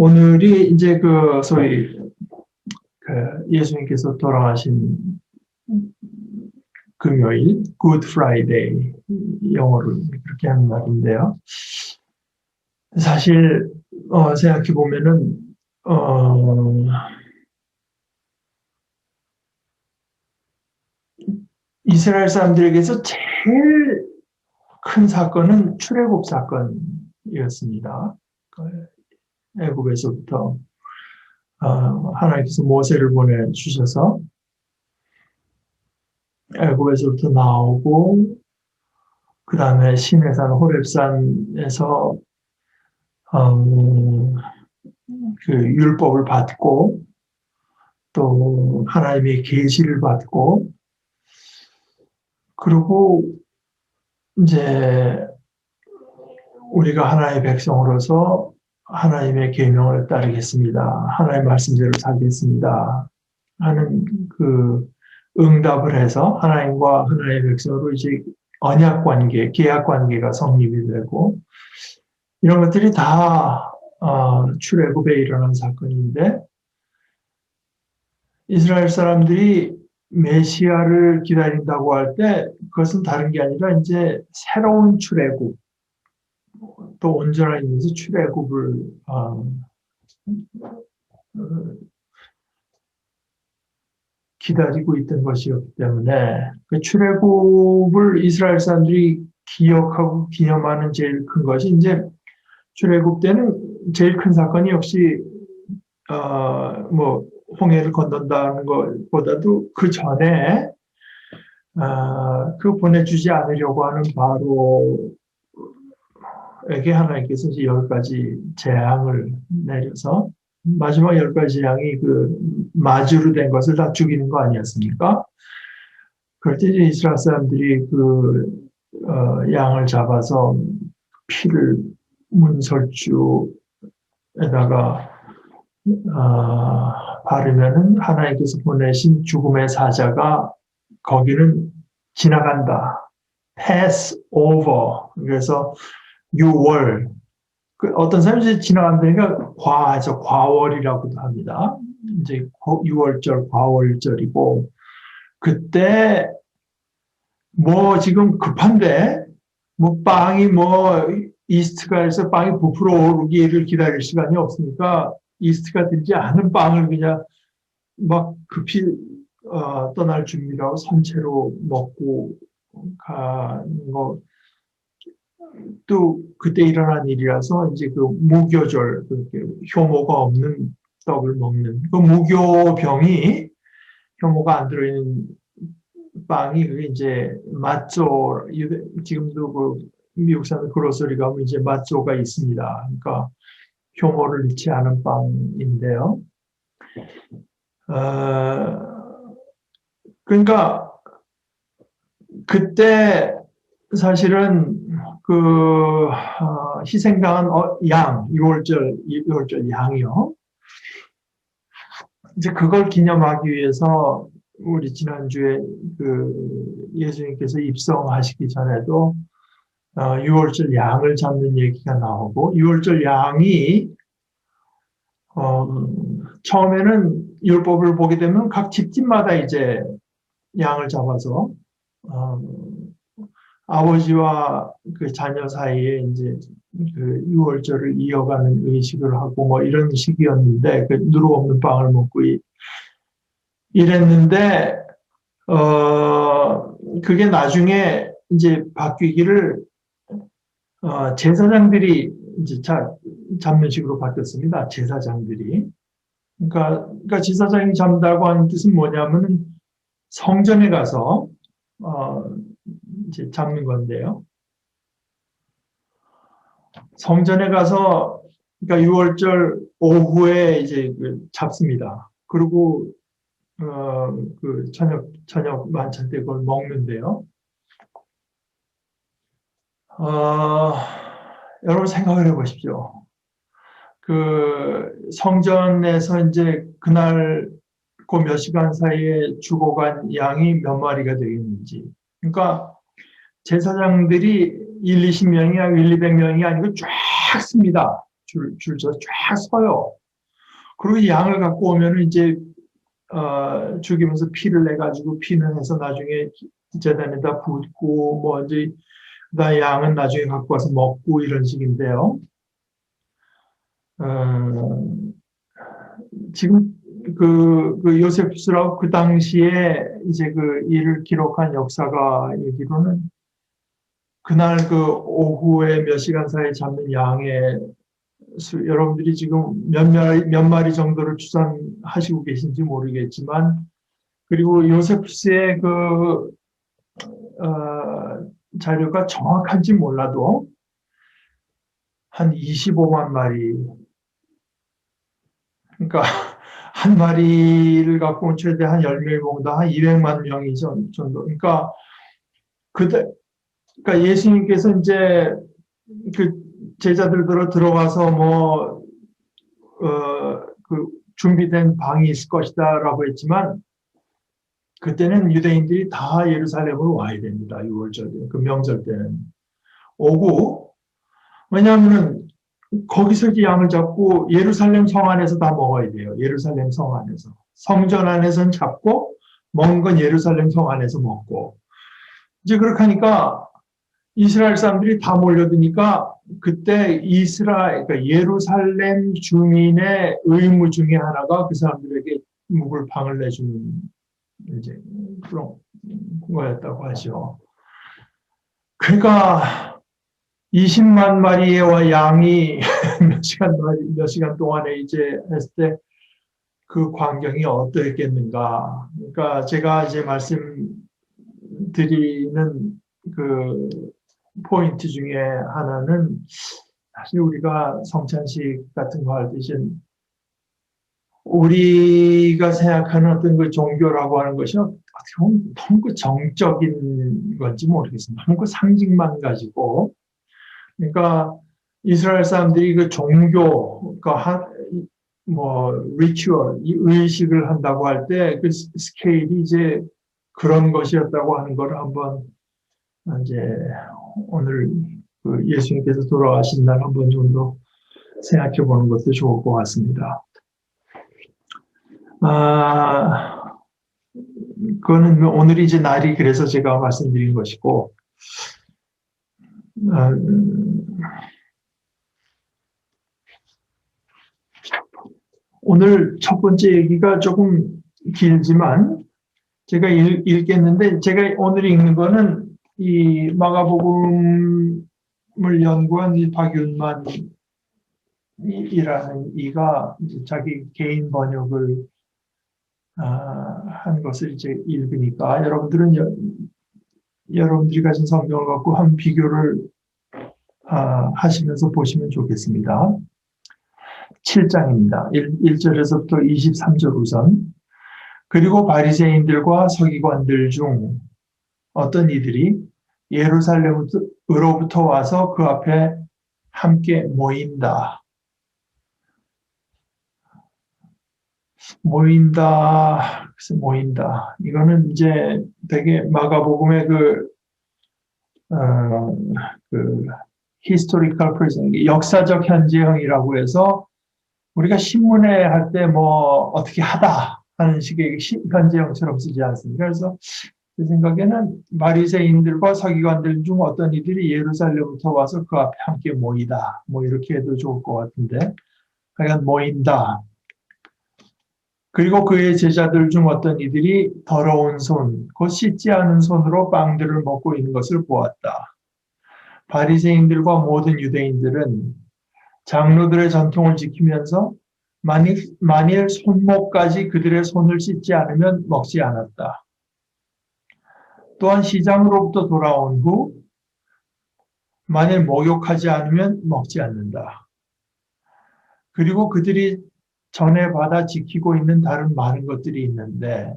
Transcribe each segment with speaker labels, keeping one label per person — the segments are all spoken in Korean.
Speaker 1: 오늘이 이제 그 소위 그 예수님께서 돌아가신 금요일, Good Friday, 영어로 그렇게 하는 말인데요. 사실 생각해 보면은 이스라엘 사람들에게서 제일 큰 사건은 출애굽 사건이었습니다. 애굽에서부터 하나님께서 모세를 보내주셔서 애굽에서부터 나오고 그 다음에 시내산 호렙산에서 그 율법을 받고 또 하나님의 계시를 받고 그리고 이제 우리가 하나님의 백성으로서 하나님의 계명을 따르겠습니다. 하나님의 말씀대로 살겠습니다. 하는 그 응답을 해서 하나님과 하나님의 백성으로 이제 언약 관계, 계약 관계가 성립이 되고 이런 것들이 다 출애굽에 일어난 사건인데 이스라엘 사람들이 메시아를 기다린다고 할 때 그것은 다른 게 아니라 이제 새로운 출애굽 또 온전한 의미에서 출애굽을 기다리고 있던 것이었기 때문에 그 출애굽을 이스라엘 사람들이 기억하고 기념하는 제일 큰 것이 이제 출애굽 때는 제일 큰 사건이 역시 뭐 홍해를 건넌다는 것보다도 그 전에 그 보내주지 않으려고 하는 바로에게 하나님께서 이제 10가지 재앙을 내려서 마지막 10가지 재앙이 그 마주로 된 것을 다 죽이는 거 아니었습니까? 그럴 때 이제 이스라엘 사람들이 그 양을 잡아서 피를 문설주에다가 바르면은 하나님께서 보내신 죽음의 사자가 거기는 지나간다. pass over. 그래서 유월. 어떤 사람이 이제 지나간다니까 과월이라고도 합니다. 이제 6월절, 과월절이고 그때 뭐 지금 급한데 뭐 빵이 이스트가 해서 빵이 부풀어 오르기를 기다릴 시간이 없으니까 이스트가 들지 않은 빵을 그냥 막 급히 떠날 준비라고 선체로 먹고 가는 거. 또 그때 일어난 일이라서 이제 그 무교절, 효모가 없는 떡을 먹는 그 무교병이 효모가 안 들어있는 빵이 그게 이제 맛조 지금도 그 미국 사는 그로서리 가면 이제 맛조가 있습니다. 그러니까 효모를 넣지 않은 빵인데요. 그러니까 그때 사실은 그 희생당한 양 6월절 양이요. 이제 그걸 기념하기 위해서 우리 지난주에 그 예수님께서 입성하시기 전에도 6월절 양을 잡는 얘기가 나오고 6월절 양이 처음에는 율법을 보게 되면 각 집집마다 이제 양을 잡아서 아버지와 그 자녀 사이에 이제 그 6월절을 이어가는 의식을 하고 뭐 이런 식이었는데 그 누룩 없는 빵을 먹고 이랬는데 그게 나중에 이제 바뀌기를 제사장들이 이제 잡는 식으로 바뀌었습니다. 제사장들이. 그러니까 제사장이 잡는다고 하는 뜻은 뭐냐면은 성전에 가서 이제 잡는 건데요. 성전에 가서 그러니까 6월절 오후에 이제 잡습니다. 그리고 그 저녁 만찬 때 그걸 먹는데요. 여러분 생각을 해보십시오. 그 성전에서 이제 그날 그 몇 시간 사이에 죽어간 양이 몇 마리가 되겠는지. 그러니까 제사장들이 20명이 아니고 200명이 아니고 쫙 씁니다. 줄서 쫙 서요. 그리고 양을 갖고 오면은 이제 죽이면서 피를 내 가지고 피는 해서 나중에 제단에다 붓고 뭐 이제 나 양은 나중에 갖고 와서 먹고 이런 식인데요. 지금 그 요세푸스라고 그 당시에 이제 그 일을 기록한 역사가 얘기로는 그날 그 오후에 몇 시간 사이에 잡는 양의 여러분들이 지금 몇 마리 정도를 추산하시고 계신지 모르겠지만 그리고 요세푸스의 자료가 정확한지 몰라도 한 25만 마리 그러니까 한 마리를 갖고 온 최대 한 10명이 먹는다 한 200만 명이 정도 그러니까 그러니까 예수님께서 이제 그 제자들로 들어가서 그 준비된 방이 있을 것이다라고 했지만 그때는 유대인들이 다 예루살렘으로 와야 됩니다. 6월절 그 명절 때는 오고 왜냐하면은 거기서 이제 양을 잡고 예루살렘 성 안에서 다 먹어야 돼요. 예루살렘 성 안에서 성전 안에서는 잡고 먹은 건 예루살렘 성 안에서 먹고 이제 그렇게 하니까 이스라엘 사람들이 다 몰려드니까 그때 그러니까 예루살렘 주민의 의무 중에 하나가 그 사람들에게 묵을 방을 내주는 이제 그런 거였다고 하죠. 그러니까 20만 마리의 양이 몇 시간 동안에 이제 했을 때 그 광경이 어떠했겠는가. 그러니까 제가 이제 말씀드리는 그 포인트 중에 하나는 사실 우리가 성찬식 같은 거 할 때 우리가 생각하는 어떤 그 종교라고 하는 것이 어떻게 보면 너무 그 정적인 건지 모르겠습니다. 너무 그 상징만 가지고 그러니까 이스라엘 사람들이 그 종교, 그러니까 리추얼, 이 의식을 한다고 할 때 그 스케일이 이제 그런 것이었다고 하는 걸 한번 이제 오늘 그 예수님께서 돌아가신 날 한 번 정도 생각해 보는 것도 좋을 것 같습니다. 그거는 오늘이 이제 날이 그래서 제가 말씀드린 것이고, 오늘 첫 번째 얘기가 조금 길지만 제가 읽겠는데 제가 오늘 읽는 거는 이 마가복음을 연구한 이 박윤만이라는 이가 이제 자기 개인 번역을 한 것을 이제 읽으니까 여러분들이 가진 성경을 갖고 한 비교를 하시면서 보시면 좋겠습니다. 7장입니다. 1절에서부터 23절 우선. 그리고 바리새인들과 서기관들 중 어떤 이들이 예루살렘으로부터 와서 그 앞에 함께 모인다. 그래서 모인다. 이거는 이제 되게 마가복음의 historical present, 역사적 현재형이라고 해서 우리가 신문에 할 때 어떻게 하다 하는 식의 현재형처럼 쓰지 않습니까? 그래서 제 생각에는 바리새인들과 서기관들 중 어떤 이들이 예루살렘부터 와서 그 앞에 함께 모이다. 이렇게 해도 좋을 것 같은데. 그러니까 모인다. 그리고 그의 제자들 중 어떤 이들이 더러운 손, 곧 씻지 않은 손으로 빵들을 먹고 있는 것을 보았다. 바리새인들과 모든 유대인들은 장로들의 전통을 지키면서 만일 손목까지 그들의 손을 씻지 않으면 먹지 않았다. 또한 시장으로부터 돌아온 후 만일 목욕하지 않으면 먹지 않는다. 그리고 그들이 전에 받아 지키고 있는 다른 많은 것들이 있는데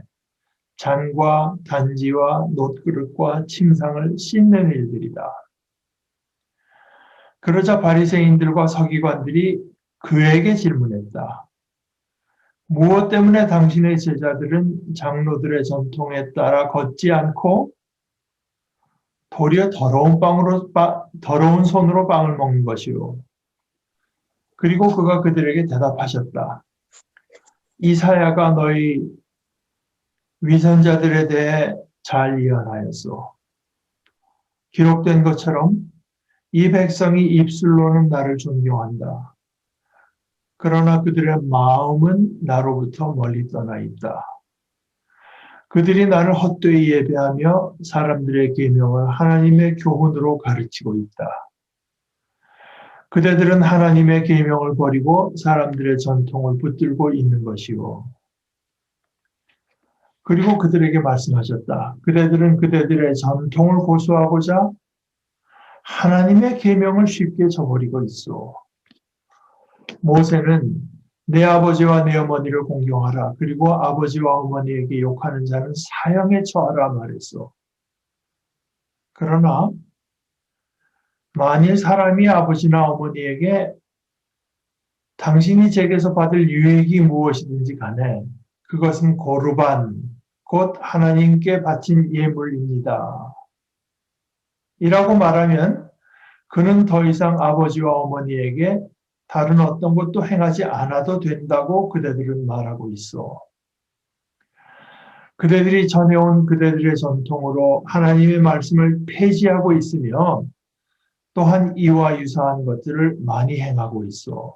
Speaker 1: 잔과 단지와 놋그릇과 침상을 씻는 일들이다. 그러자 바리새인들과 서기관들이 그에게 질문했다. 무엇 때문에 당신의 제자들은 장로들의 전통에 따라 걷지 않고 도리어 더러운 손으로 빵을 먹는 것이요. 그리고 그가 그들에게 대답하셨다. 이사야가 너희 위선자들에 대해 잘 예언하였소. 기록된 것처럼 이 백성이 입술로는 나를 존경한다. 그러나 그들의 마음은 나로부터 멀리 떠나 있다. 그들이 나를 헛되이 예배하며 사람들의 계명을 하나님의 교훈으로 가르치고 있다. 그대들은 하나님의 계명을 버리고 사람들의 전통을 붙들고 있는 것이요. 그리고 그들에게 말씀하셨다. 그대들은 그대들의 전통을 고수하고자 하나님의 계명을 쉽게 저버리고 있어. 모세는 내 아버지와 내 어머니를 공경하라. 그리고 아버지와 어머니에게 욕하는 자는 사형에 처하라 말했어. 그러나 만일 사람이 아버지나 어머니에게 당신이 제게서 받을 유익이 무엇이든지 간에 그것은 고르반, 곧 하나님께 바친 예물입니다. 이라고 말하면 그는 더 이상 아버지와 어머니에게 다른 어떤 것도 행하지 않아도 된다고 그대들은 말하고 있어. 그대들이 전해온 그대들의 전통으로 하나님의 말씀을 폐지하고 있으며 또한 이와 유사한 것들을 많이 행하고 있어.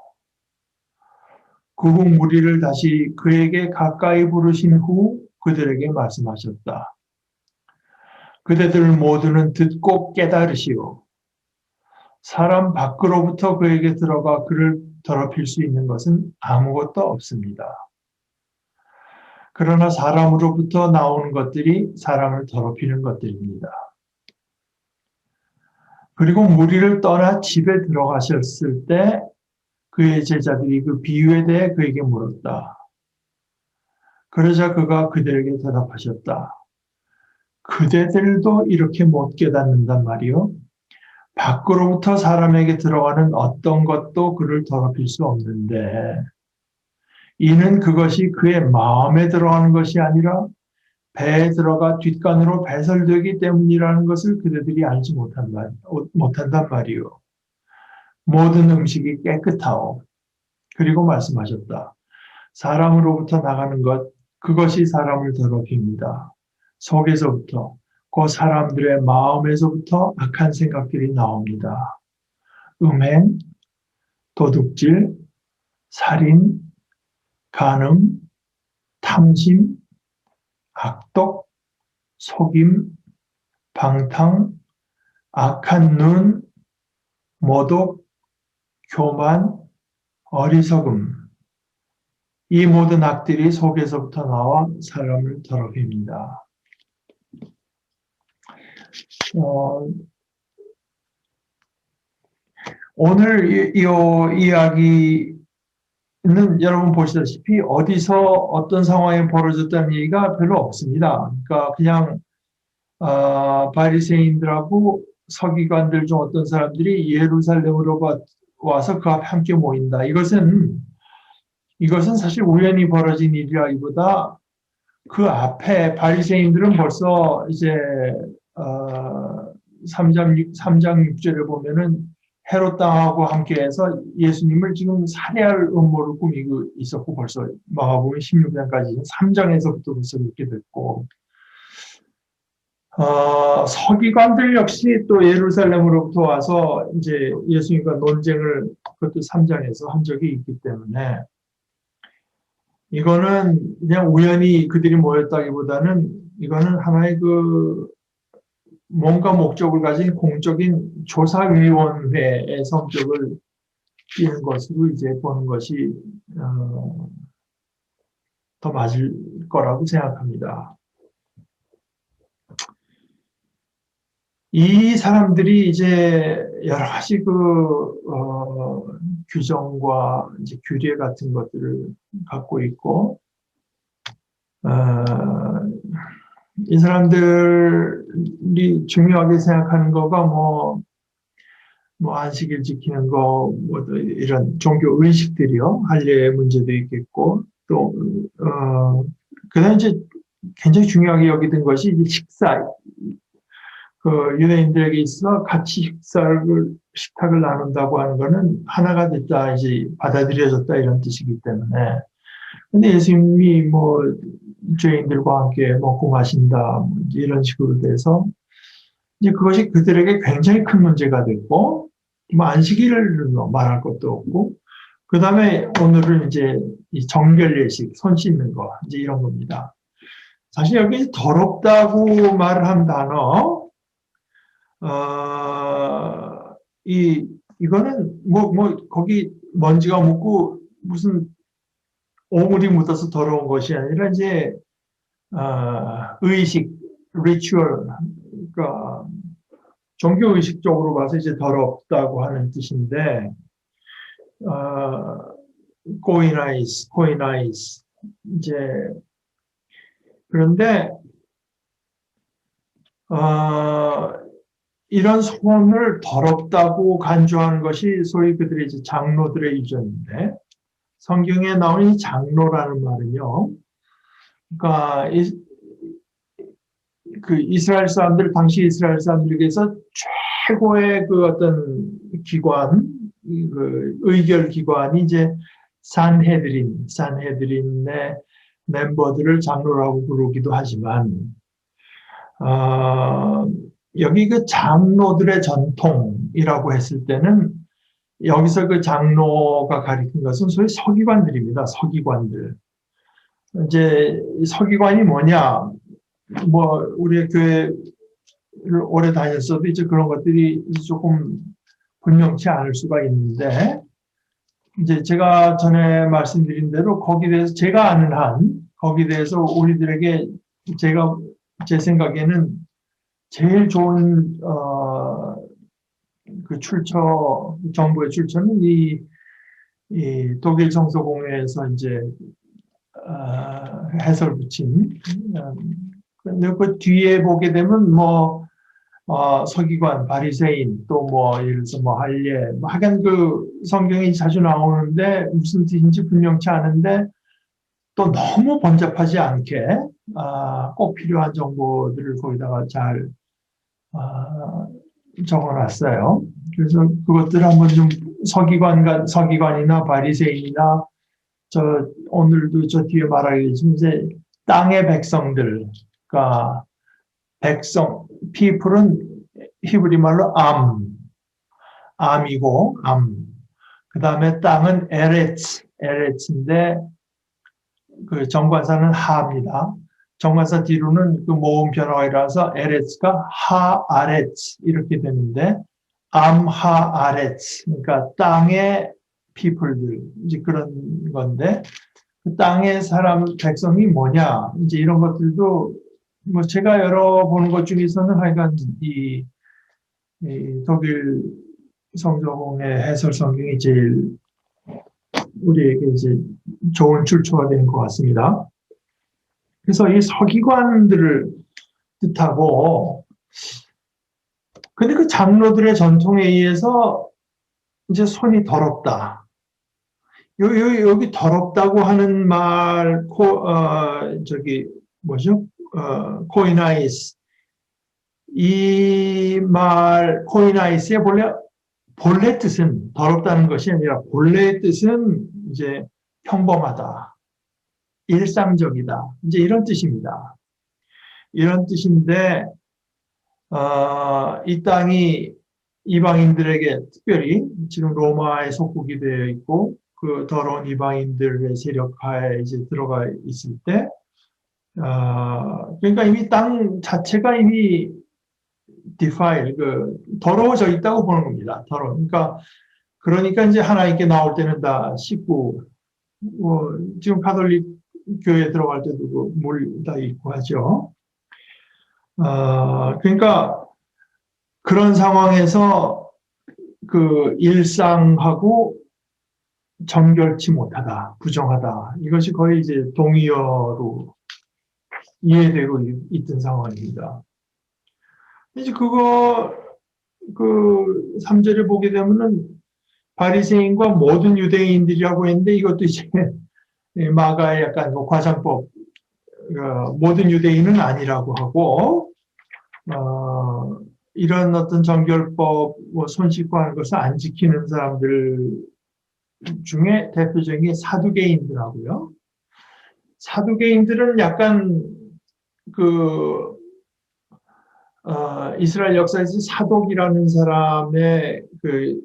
Speaker 1: 그 후 무리를 다시 그에게 가까이 부르신 후 그들에게 말씀하셨다. 그대들 모두는 듣고 깨달으시오. 사람 밖으로부터 그에게 들어가 그를 더럽힐 수 있는 것은 아무것도 없습니다. 그러나 사람으로부터 나오는 것들이 사람을 더럽히는 것들입니다. 그리고 무리를 떠나 집에 들어가셨을 때 그의 제자들이 그 비유에 대해 그에게 물었다. 그러자 그가 그들에게 대답하셨다. 그대들도 이렇게 못 깨닫는단 말이요. 밖으로부터 사람에게 들어가는 어떤 것도 그를 더럽힐 수 없는데 이는 그것이 그의 마음에 들어가는 것이 아니라 배에 들어가 뒷간으로 배설되기 때문이라는 것을 그대들이 알지 못한단 말이요. 모든 음식이 깨끗하오. 그리고 말씀하셨다. 사람으로부터 나가는 것, 그것이 사람을 더럽힙니다. 속에서부터, 그 사람들의 마음에서부터 악한 생각들이 나옵니다. 음행, 도둑질, 살인, 간음, 탐심, 악독, 속임, 방탕, 악한 눈, 모독, 교만, 어리석음. 이 모든 악들이 속에서부터 나와 사람을 더럽힙니다. 오늘 이 이야기는 여러분 보시다시피 어디서 어떤 상황이 벌어졌다는 얘기가 별로 없습니다. 그러니까 그냥 바리새인들하고 서기관들 중 어떤 사람들이 예루살렘으로 와서 그 앞에 함께 모인다. 이것은 사실 우연히 벌어진 일이라기보다 그 앞에 바리새인들은 벌써 이제 3장 6절에 보면은 헤롯 왕하고 함께해서 예수님을 지금 살해할 음모를 꾸미고 있었고 벌써 마가복음 16장까지 3장에서부터 벌써 그렇게 됐고 서기관들 역시 또 예루살렘으로부터 와서 이제 예수님과 논쟁을 그것도 3장에서 한 적이 있기 때문에 이거는 그냥 우연히 그들이 모였다기보다는 이거는 하나의 그 뭔가 목적을 가진 공적인 조사위원회의 성격을 띠는 것으로 이제 보는 것이 더 맞을 거라고 생각합니다. 이 사람들이 이제 여러 가지 규정과 이제 규례 같은 것들을 갖고 있고, 이 사람들이 중요하게 생각하는 거가 뭐 안식일 지키는 거, 뭐 이런 종교 의식들이요. 할례 문제도 있겠고, 또, 그 다음에 이제 굉장히 중요하게 여기던 것이 이제 식사. 그 유대인들에게 있어 같이 식탁을 나눈다고 하는 거는 하나가 됐다, 이제 받아들여졌다 이런 뜻이기 때문에. 근데 예수님이 뭐 죄인들과 함께 먹고 마신다 뭐 이런 식으로 돼서 이제 그것이 그들에게 굉장히 큰 문제가 됐고, 뭐 안식일을 말할 것도 없고, 그 다음에 오늘은 이제 이 정결 예식, 손 씻는 거, 이제 이런 겁니다. 사실 여기 더럽다고 말한 단어, 이거는 거기 먼지가 묻고 무슨 오물이 묻어서 더러운 것이 아니라 이제, 의식, 리추얼, 그러니까 종교의식적으로 봐서 이제 더럽다고 하는 뜻인데, 코이나이스. 이제, 그런데, 이런 소원을 더럽다고 간주하는 것이 소위 그들의 이제 장로들의 유전인데, 성경에 나오는 이 장로라는 말은요, 그러니까, 그 이스라엘 사람들, 당시 이스라엘 사람들에게서 최고의 그 어떤 기관, 그 의결 기관이 이제 산헤드린의 멤버들을 장로라고 부르기도 하지만, 여기 그 장로들의 전통이라고 했을 때는 여기서 그 장로가 가리킨 것은 소위 서기관들입니다. 서기관들. 이제 서기관이 뭐냐? 뭐 우리 교회를 오래 다녔어도 이제 그런 것들이 조금 분명치 않을 수가 있는데, 이제 제가 전에 말씀드린 대로 거기에 대해서 제가 아는 한 거기에 대해서 우리들에게 제 생각에는 제일 좋은 그 정부의 출처는 이 독일 성서공회에서 이제 해설 붙인. 근데 그 뒤에 보게 되면 뭐 서기관, 바리새인, 또 뭐 예를 들어서 뭐 할례, 뭐 하여간 그 성경이 자주 나오는데 무슨 뜻인지 분명치 않은데 또 너무 번잡하지 않게 꼭 필요한 정보들을 거기다가 잘 적어놨어요. 그래서 그것들 한번 좀 서기관이나 바리새인이나 오늘도 저 뒤에 말하겠지만 이제 땅의 백성들, 그러니까 people은 히브리 말로 암이고, 그 다음에 땅은 에레츠인데, 그 정관사는 하입니다. 정관사 뒤로는 그 모음 변화가 일어나서 에레츠가 하아레츠 이렇게 되는데, 하아레츠, 그러니까 땅의 people들, 이제 그런 건데, 그 땅의 백성이 뭐냐, 이제 이런 것들도 뭐 제가 열어보는 것 중에서는 하여간 이 독일 성경의 해설 성경이 제일 우리에게 이제 좋은 출처가 되는 것 같습니다. 그래서 이 서기관들을 뜻하고, 근데 그 장로들의 전통에 의해서 이제 손이 더럽다. 여기 더럽다고 하는 말, 코이나이스. 이 말, 코이나이스의 본래 뜻은 더럽다는 것이 아니라 본래의 뜻은 이제 평범하다, 일상적이다, 이제 이런 뜻입니다. 이런 뜻인데, 이 땅이 이방인들에게 특별히 지금 로마의 속국이 되어 있고, 그 더러운 이방인들의 세력하에 이제 들어가 있을 때, 그러니까 이미 땅 자체가 이미 더러워져 있다고 보는 겁니다. 그러니까 이제 하나님께 나올 때는 다 씻고, 지금 가톨릭 교회에 들어갈 때도 물 다 있고 하죠. 그러니까 그런 상황에서 그 일상하고 정결치 못하다, 부정하다. 이것이 거의 이제 동의어로 이해되고 있던 상황입니다. 이제 그 3절에 보게 되면은 바리새인과 모든 유대인들이라고 했는데 이것도 이제 마가의 약간 과장법, 모든 유대인은 아니라고 하고, 이런 어떤 정결법, 뭐 손 씻고 하는 것을 안 지키는 사람들 중에 대표적인 게 사두개인들하고요. 사두개인들은 약간 그 이스라엘 역사에서 사독이라는 사람의 그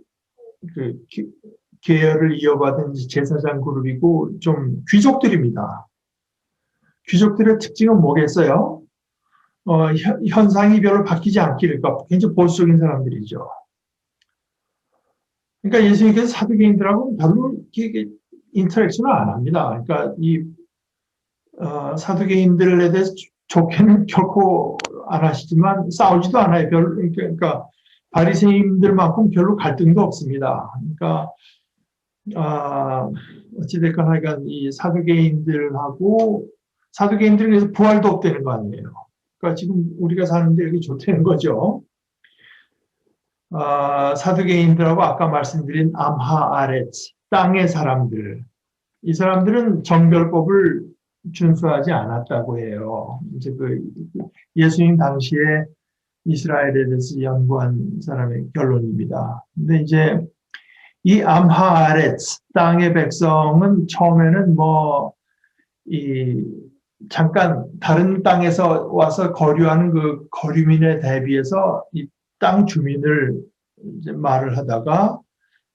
Speaker 1: 계열을 이어받은 제사장 그룹이고 좀 귀족들입니다. 귀족들의 특징은 뭐겠어요? 현상이 별로 바뀌지 않기를, 그러니까 굉장히 보수적인 사람들이죠. 그러니까 예수님께서 사두개인들하고 별로 이렇게 인터랙션을 안 합니다. 그러니까 이 사두개인들에 대해서 좋게는 결코 안 하시지만 싸우지도 않아요. 그러니까 바리새인들만큼 별로 갈등도 없습니다. 그러니까 어찌됐건 하여간 이 사두개인들은 그래서 부활도 없다는 거 아니에요. 그러니까 지금 우리가 사는데 이렇게 좋다는 거죠. 사두개인들하고 아까 말씀드린 암하 아레츠, 땅의 사람들, 이 사람들은 정결법을 준수하지 않았다고 해요. 이제 예수님 당시에 이스라엘에 대해서 연구한 사람의 결론입니다. 근데 이제 이 암하 아레츠, 땅의 백성은 처음에는 잠깐 다른 땅에서 와서 거류하는 그 거류민에 대비해서 이 땅 주민을 이제 말을 하다가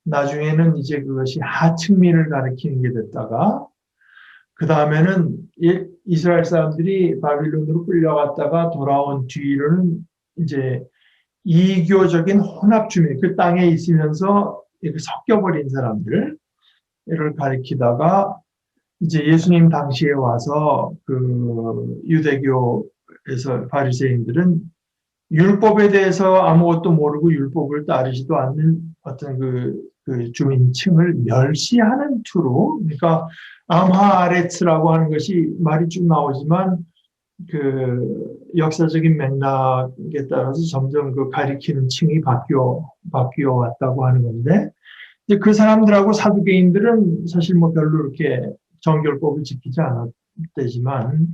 Speaker 1: 나중에는 이제 그것이 하층민을 가리키는 게 됐다가 그 다음에는 이스라엘 사람들이 바빌론으로 끌려갔다가 돌아온 뒤로는 이제 이교적인 혼합 주민, 그 땅에 있으면서 이렇게 섞여버린 사람들을 가리키다가 이제 예수님 당시에 와서 그 유대교에서 바리새인들은 율법에 대해서 아무것도 모르고 율법을 따르지도 않는 어떤 그 주민층을 멸시하는 투로, 그러니까 암하아레츠라고 하는 것이 말이 쭉 나오지만 그 역사적인 맥락에 따라서 점점 그 가리키는 층이 바뀌어 왔다고 하는 건데, 이제 그 사람들하고 사두개인들은 사실 뭐 별로 이렇게 정결법을 지키지 않았대지만,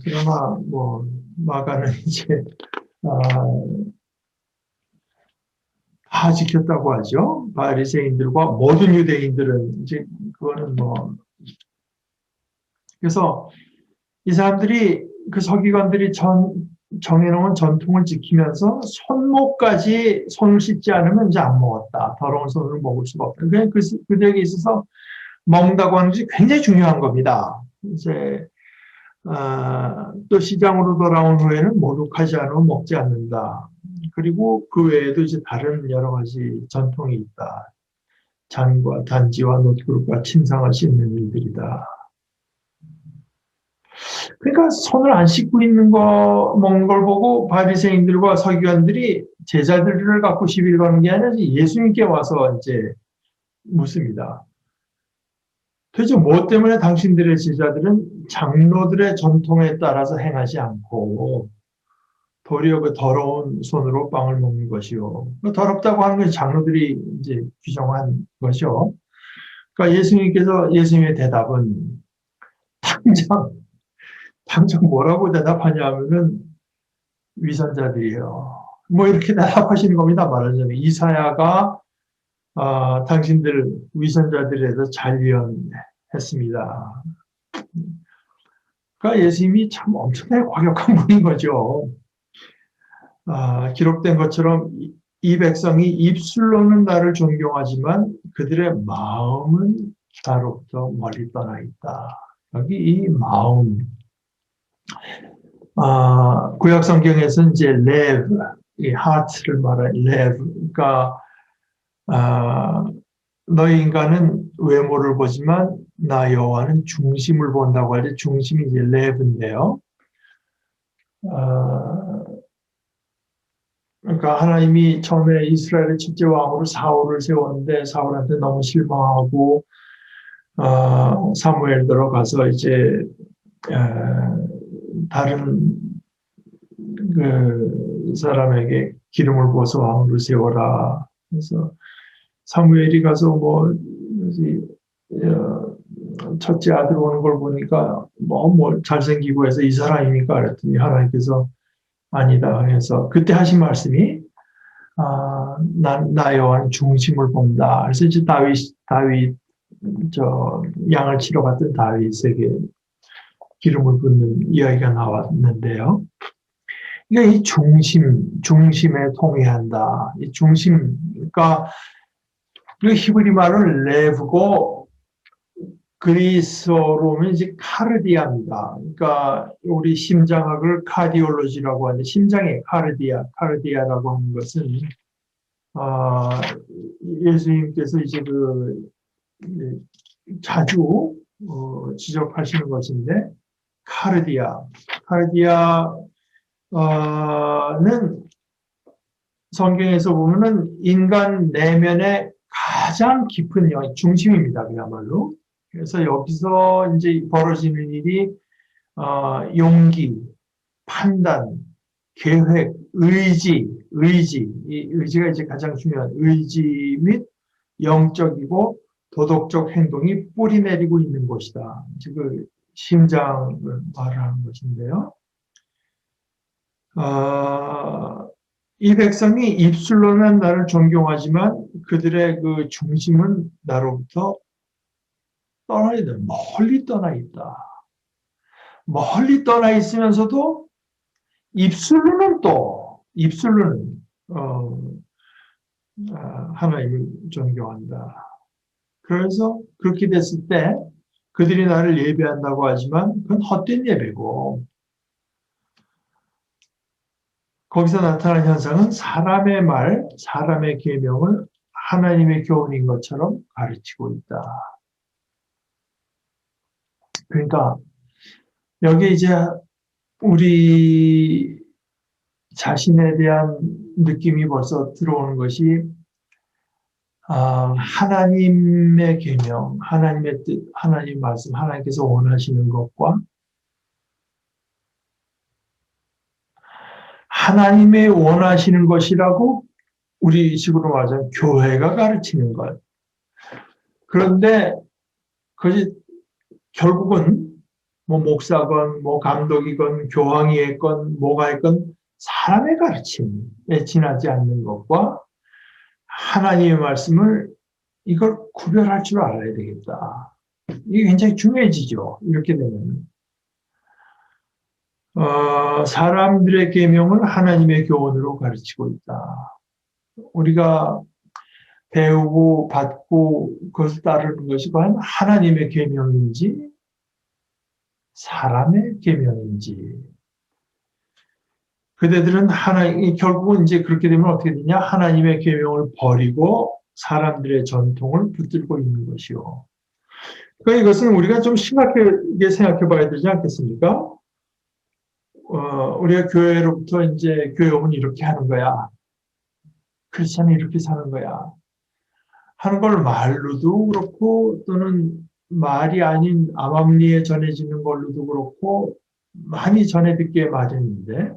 Speaker 1: 그러나 뭐 마가는 이제 다 지켰다고 하죠. 바리새인들과 모든 유대인들은 이제 그거는 뭐 그래서 이 사람들이 그 서기관들이 정해놓은 전통을 지키면서 손목까지 손을 씻지 않으면 이제 안 먹었다. 더러운 손으로 먹을 수가 없다. 그냥 그들에게 있어서 먹는다고 하는 것이 굉장히 중요한 겁니다. 이제 또 시장으로 돌아온 후에는 목욕하지 않으면 먹지 않는다. 그리고 그 외에도 이제 다른 여러 가지 전통이 있다. 잔과 단지와 놋그릇과 침상을 씻는 일들이다. 그러니까 손을 안 씻고 먹는 걸 보고 바리새인들과 서기관들이 제자들을 갖고 시비를 거는 게 아니라 예수님께 와서 이제 묻습니다. 도대체 무엇 때문에 당신들의 제자들은 장로들의 전통에 따라서 행하지 않고 도리어 그 더러운 손으로 빵을 먹는 것이요. 더럽다고 하는 것이 장로들이 이제 규정한 것이요. 그러니까 예수님의 대답은 당장 뭐라고 대답하냐 하면은 위선자들이에요. 뭐 이렇게 대답하시는 겁니다. 말하자면 이사야가 당신들 위선자들에 대해서 잔리언했습니다. 그러니까 예수님이 참 엄청나게 과격한 분인 거죠. 기록된 것처럼 이 백성이 입술로는 나를 존경하지만 그들의 마음은 나로부터 멀리 떠나 있다. 여기 이 마음. 구약 성경에서는 이제 레브, 이 하트를 말하는 레브. 그러니까 너희 인간은 외모를 보지만 나 여호와는 중심을 본다고 할 때 중심이 이제 레브인데요. 그러니까 하나님이 처음에 이스라엘의 첫째 왕으로 사울을 세웠는데 사울한테 너무 실망하고 사무엘 들어가서 이제 다른 그 사람에게 기름을 부어서 왕으로 세워라. 그래서 사무엘이 가서 첫째 아들 오는 걸 보니까 뭘 잘생기고 해서 이 사람입니까? 그랬더니 하나님께서 아니다. 그래서 그때 하신 말씀이 나 여호와는 중심을 본다. 그래서 이제 다윗 저 양을 치러 갔던 다윗에게 기름을 붓는 이야기가 나왔는데요. 그러니까 이 중심에 통해한다. 이 중심, 그러니까 그 히브리 말은 레브고 그리스어로는 이제 카르디아입니다. 그러니까 우리 심장학을 카디올로지라고 하는데 심장의 카르디아라고 하는 것은 어, 예수님께서 이제 자주 지적하시는 것인데 카르디아는 성경에서 보면은 인간 내면의 가장 깊은 중심입니다. 그야말로. 그래서 여기서 이제 벌어지는 일이 용기, 판단, 계획, 이 의지가 이제 가장 중요한 의지 및 영적이고 도덕적 행동이 뿌리 내리고 있는 곳이다. 그 심장을 말하는 것인데요. 이 백성이 입술로는 나를 존경하지만 그들의 그 중심은 나로부터 떠나 있는 멀리 떠나 있다. 멀리 떠나 있으면서도 입술로는 하나님을 존경한다. 그래서 그렇게 됐을 때 그들이 나를 예배한다고 하지만 그건 헛된 예배고 거기서 나타난 현상은 사람의 계명을 하나님의 교훈인 것처럼 가르치고 있다. 그러니까 여기 이제 우리 자신에 대한 느낌이 벌써 들어오는 것이 하나님의 계명, 하나님의 뜻, 하나님 말씀, 하나님께서 원하시는 것과 하나님의 원하시는 것이라고 우리 식으로 말하자면 교회가 가르치는 것. 그런데 그것이 결국은 뭐 목사건, 뭐 감독이건, 교황이 했건, 뭐가 했건 사람의 가르침에 지나지 않는 것과 하나님의 말씀을 이걸 구별할 줄 알아야 되겠다. 이게 굉장히 중요해지죠. 이렇게 되면. 사람들의 계명을 하나님의 교훈으로 가르치고 있다. 우리가 배우고 받고 그것을 따르는 것이 과연 하나님의 계명인지 사람의 계명인지 그대들은 결국은 이제 그렇게 되면 어떻게 되냐 하나님의 계명을 버리고 사람들의 전통을 붙들고 있는 것이요. 그러니까 이것은 우리가 좀 심각하게 생각해 봐야 되지 않겠습니까? 우리가 교회로부터 이제 교회 오면 이렇게 하는 거야. 크리스천이 이렇게 사는 거야. 하는 걸 말로도 그렇고 또는 말이 아닌 암암리에 전해지는 걸로도 그렇고 많이 전해 듣기에 마련인데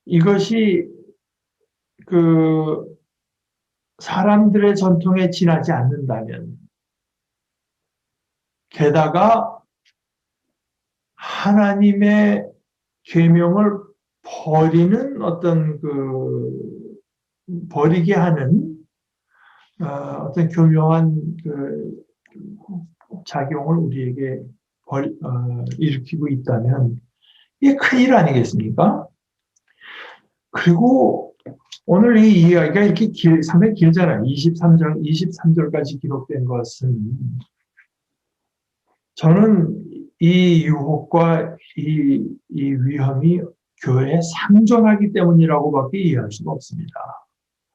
Speaker 1: 이것이 그 사람들의 전통에 지나지 않는다면 게다가 하나님의 계명을 버리는 버리게 하는 어떤 교묘한 작용을 우리에게 일으키고 있다면 이게 큰일 아니겠습니까? 그리고 오늘 이 이야기가 이렇게 상당히 길잖아요. 23장, 23절까지 기록된 것은 저는 이 유혹과 이 위험이 교회에 상존하기 때문이라고밖에 이해할 수가 없습니다.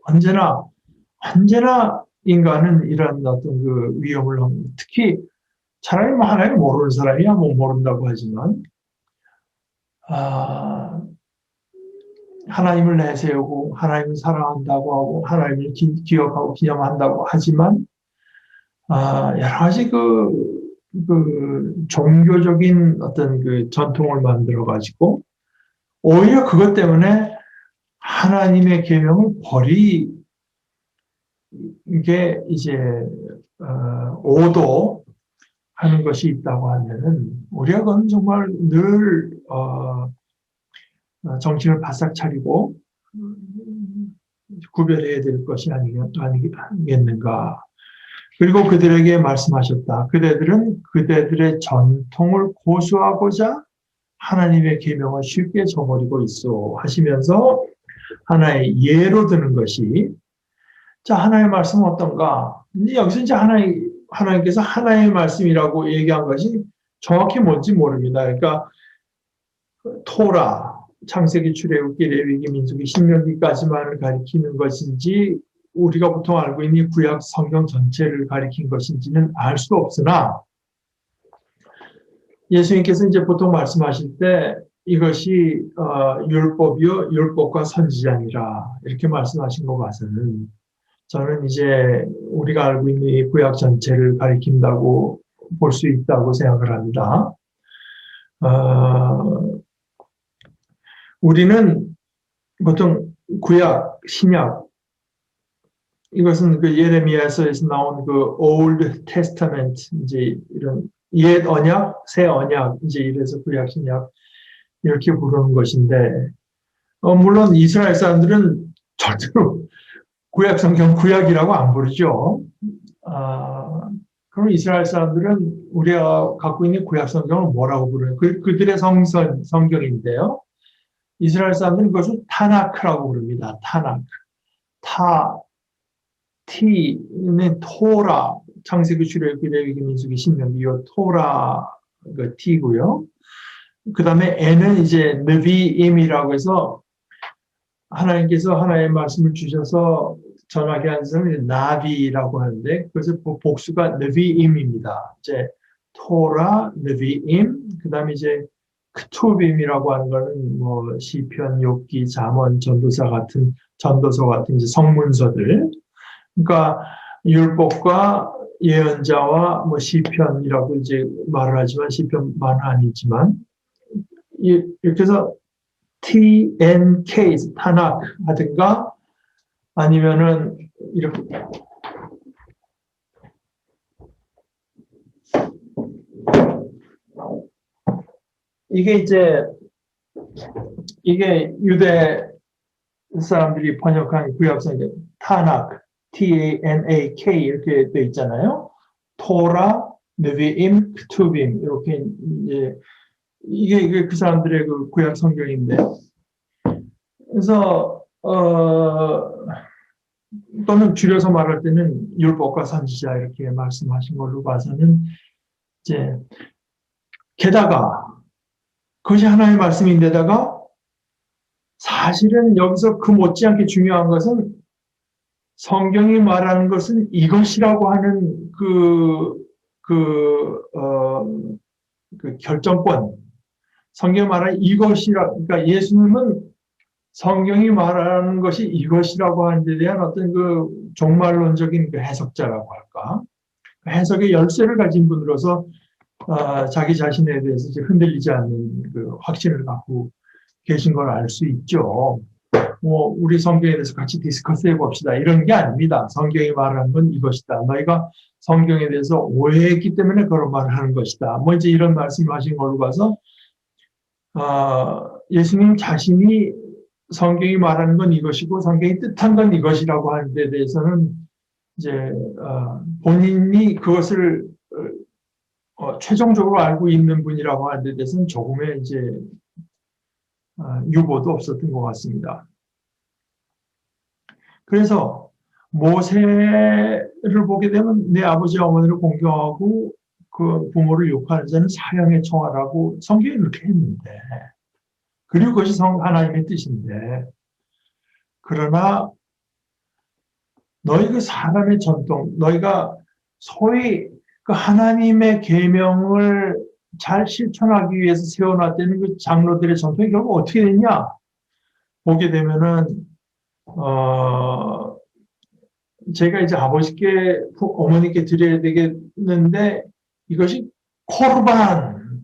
Speaker 1: 언제나 인간은 이런 어떤 그 위험을 특히 차라리 뭐 하나님 모르는 사람이야 뭐 모른다고 하지만 하나님을 내세우고 하나님을 사랑한다고 하고 하나님을 기억하고 기념한다고 하지만 여러 가지 종교적인 어떤 그 전통을 만들어 가지고 오히려 그것 때문에 하나님의 계명을 버리게 이제 오도하는 것이 있다고 하면은 우리가 그건 정말 늘 정신을 바싹 차리고 구별해야 될 것이 아니겠는가. 그리고 그들에게 말씀하셨다. 그대들은 그대들의 전통을 고수하고자 하나님의 계명을 쉽게 저버리고 있어 하시면서 하나의 예로 드는 것이, 자, 하나의 말씀은 어떤가? 근데 여기서 이제 하나님께서 하나의 말씀이라고 얘기한 것이 정확히 뭔지 모릅니다. 그러니까 토라, 창세기, 출애굽기, 레위기, 민수기, 신명기까지만을 가리키는 것인지 우리가 보통 알고 있는 구약 성경 전체를 가리킨 것인지는 알 수 없으나, 예수님께서 이제 보통 말씀하실 때 이것이 율법이요 율법과 선지자니라 이렇게 말씀하신 것 봐서는 저는 이제 우리가 알고 있는 이 구약 전체를 가리킨다고 볼 수 있다고 생각을 합니다. 우리는 보통 구약, 신약, 이것은 그 예레미야서에서 나온 그 Old Testament, 이제 이런 옛 언약, 새 언약, 이제 이래서 구약, 신약 이렇게 부르는 것인데, 물론 이스라엘 사람들은 절대로 구약 성경 구약이라고 안 부르죠. 그럼 이스라엘 사람들은 우리가 갖고 있는 구약 성경을 뭐라고 부르요? 그들의 성경인데요. 이스라엘 사람들은 그것을 타나크라고 부릅니다. 타나크. T는 토라, 창세기, 출애굽기, 레위기, 민수기, 신명기, 이 토라 그 T고요. 그 다음에 N은 이제 느비임이라고 해서 하나님께서 하나의 말씀을 주셔서 전하게 하는 사람이 나비라고 하는데, 그래서 복수가 느비임입니다. 이제 토라, 느비임, 그 다음에 이제 크투빔이라고 하는 거는 뭐 시편, 욥기, 잠언, 전도서 같은 이제 성문서들. 그러니까 율법과 예언자와 뭐 시편이라고 이제 말을 하지만 시편만 아니지만 이렇게 해서 TNK 타낙 하든가 아니면은 이렇게 이게 유대 사람들이 번역한 구약성경 타낙 TANAK 이렇게 돼 있잖아요. 토라, 느비임, 크투빔 이렇게 이제 이게 그 사람들의 그 구약 성경인데, 그래서 또는 줄여서 말할 때는 율법과 선지자 이렇게 말씀하신 걸로 봐서는 이제 게다가 그것이 하나님의 말씀인데다가 사실은 여기서 그 못지않게 중요한 것은 성경이 말하는 것은 이것이라고 하는 그 결정권, 성경이 말하는 이것이라, 그러니까 예수님은 성경이 말하는 것이 이것이라고 하는 데 대한 어떤 그 종말론적인 그 해석자라고 할까, 해석의 열쇠를 가진 분으로서 자기 자신에 대해서 이제 흔들리지 않는 그 확신을 갖고 계신 걸 알 수 있죠. 뭐 우리 성경에 대해서 같이 디스커스 해봅시다 이런 게 아닙니다. 성경이 말하는 건 이것이다. 너희가 성경에 대해서 오해했기 때문에 그런 말을 하는 것이다. 뭐 이제 이런 말씀을 하신 걸로 봐서 예수님 자신이 성경이 말하는 건 이것이고 성경이 뜻한 건 이것이라고 하는 데 대해서는 이제 본인이 그것을 최종적으로 알고 있는 분이라고 하는 데 대해서는 조금의 이제 유보도 없었던 것 같습니다. 그래서 모세를 보게 되면 내 아버지 어머니를 공경하고 그 부모를 욕하는 자는 사형에 처하라고 성경이 이렇게 했는데, 그리고 그것이 하나님의 뜻인데, 그러나 너희 그 사람의 전통, 너희가 소위 그 하나님의 계명을 잘 실천하기 위해서 세워놨다는 그 장로들의 전통이 결국 어떻게 됐냐? 보게 되면은 제가 이제 아버지께 어머니께 드려야 되겠는데 이것이 코르반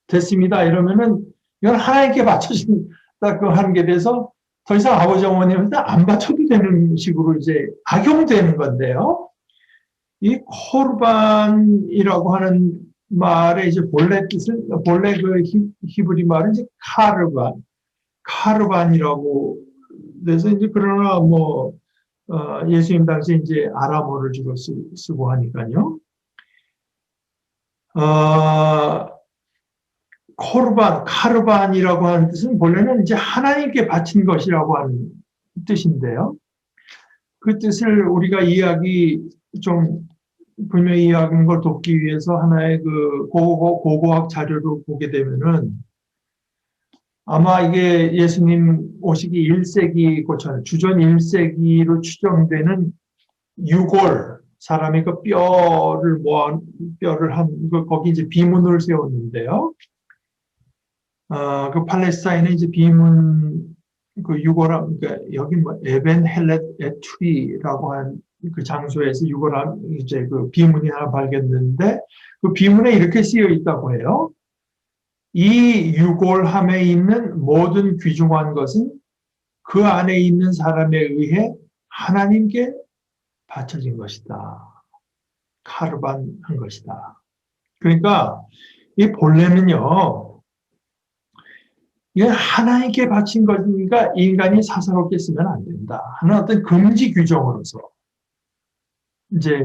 Speaker 1: 됐습니다. 이러면은 이건 하나님께 바쳐진다 그 하는 게 돼서 더 이상 아버지 어머니한테 안 바쳐도 되는 식으로 이제 악용되는 건데요. 이 코르반이라고 하는 말의 이제 본래 그 히브리 말은 이제 카르반. 카르반이라고 그래서 이제 그러나 뭐 예수님 당시에 이제 아람어를 주로 쓰고 하니까요. 코르반, 카르반이라고 하는 뜻은 본래는 이제 하나님께 바친 것이라고 하는 뜻인데요. 그 뜻을 우리가 좀 분명히 이해하는 걸 돕기 위해서 하나의 그 고고학 자료를 보게 되면은 아마 이게 예수님 오시기 1세기 고천 주전 1세기로 추정되는 유골 사람의 그 뼈를 거기 이제 비문을 세웠는데요. 그 팔레스타인에 이제 비문 그 유골함 그러니까 여기 뭐 에벤 헬렛 에투리라고 한 그 장소에서 유골함 이제 그 비문이 하나 발견됐는데 그 비문에 이렇게 쓰여 있다고 해요. 이 유골함에 있는 모든 귀중한 것은 그 안에 있는 사람에 의해 하나님께 바쳐진 것이다. 카르반한 것이다. 그러니까 이 본래는요. 이건 하나님께 바친 거니까 인간이 사사롭게 쓰면 안 된다 하는 어떤 금지 규정으로서 이제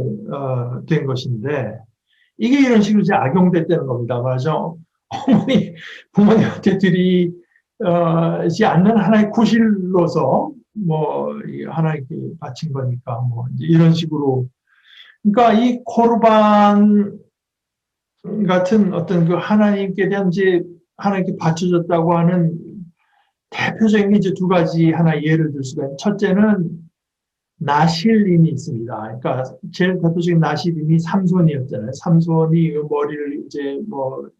Speaker 1: 된 것인데 이게 이런 식으로 이제 악용됐다는 겁니다. 맞죠? 부모님한테 드리지 않는 하나의 구실로서 뭐 하나님께 바친 거니까 뭐 이런 식으로 그러니까 이 코르반 같은 어떤 그 하나님께 대한 이제 하나님께 바쳐졌다고 하는 대표적인 게 이제 두 가지 하나 예를 들 수가 있는 첫째는 나실림이 있습니다. 그러니까 제일 대표적인 나실림이 삼손이었잖아요. 삼손이 머리를 이제 뭐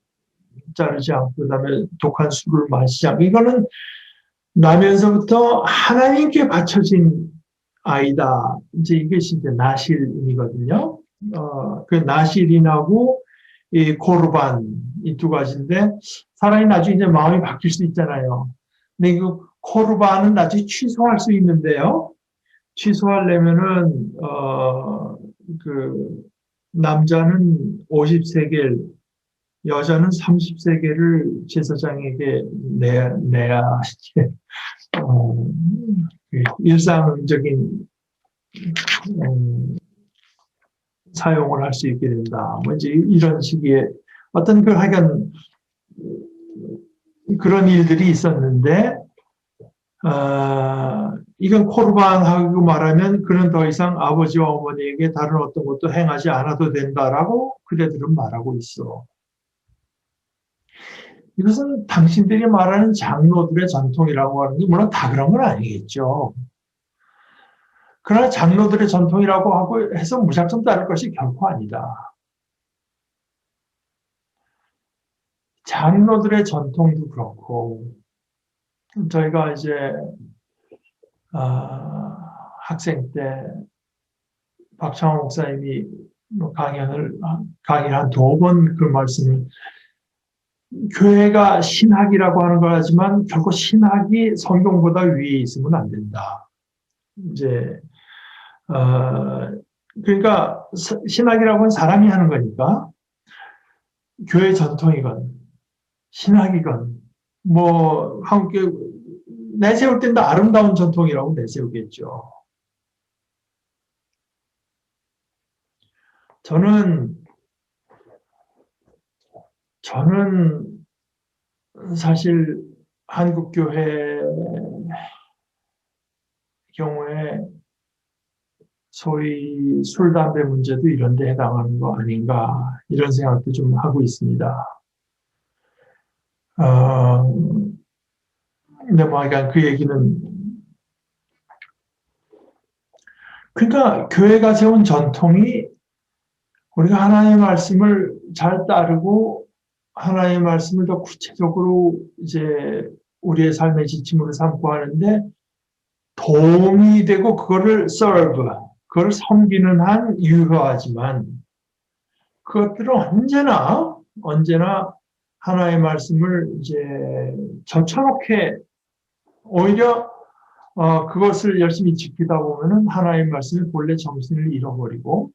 Speaker 1: 자르지 않고 그다음에 독한 술을 마시지 않고 이거는 나면서부터 하나님께 바쳐진 아이다. 이제 이것이 이제 나실임이거든요. 그 나실인하고 이 고르반 이 두 가지인데 사람이 나중에 이제 마음이 바뀔 수 있잖아요. 근데 그 코르반은 나중에 취소할 수 있는데요. 취소하려면은 그 남자는 50세겔, 여자는 30세겔을 제사장에게 내야 이제 일상적인 사용을 할 수 있게 된다. 뭐 이제 이런 식의 어떤 그 하여간 그런 일들이 있었는데 이건 코르반하고 말하면 그는 더 이상 아버지와 어머니에게 다른 어떤 것도 행하지 않아도 된다라고 그대들은 말하고 있어. 이것은 당신들이 말하는 장로들의 전통이라고 하는 게 물론 다 그런 건 아니겠죠. 그러나 장로들의 전통이라고 하고 해서 무작정 따를 것이 결코 아니다. 장로들의 전통도 그렇고 저희가 이제 학생 때 박창호 목사님이 강의를 한 두 번 그 말씀을 교회가 신학이라고 하는 걸 하지만 결코 신학이 성경보다 위에 있으면 안 된다. 이제 그러니까 신학이라고 하는 사람이 하는 거니까 교회 전통이건 신학이건 뭐 함께 내세울 때도 아름다운 전통이라고 내세우겠죠. 저는 사실 한국 교회 경우에 소위 술, 담배 문제도 이런 데 해당하는 거 아닌가 이런 생각도 좀 하고 있습니다. 근데 뭐 약간 그 얘기는 그러니까 교회가 세운 전통이 우리가 하나님의 말씀을 잘 따르고 하나님의 말씀을 더 구체적으로 이제 우리의 삶의 지침으로 삼고 하는데 도움이 되고 그거를 serve, 그걸 섬기는 한 유효하지만 그것들은 언제나 하나의 말씀을 이제 점쳐놓게 오히려 그것을 열심히 지키다 보면은 하나의 말씀의 본래 정신을 잃어버리고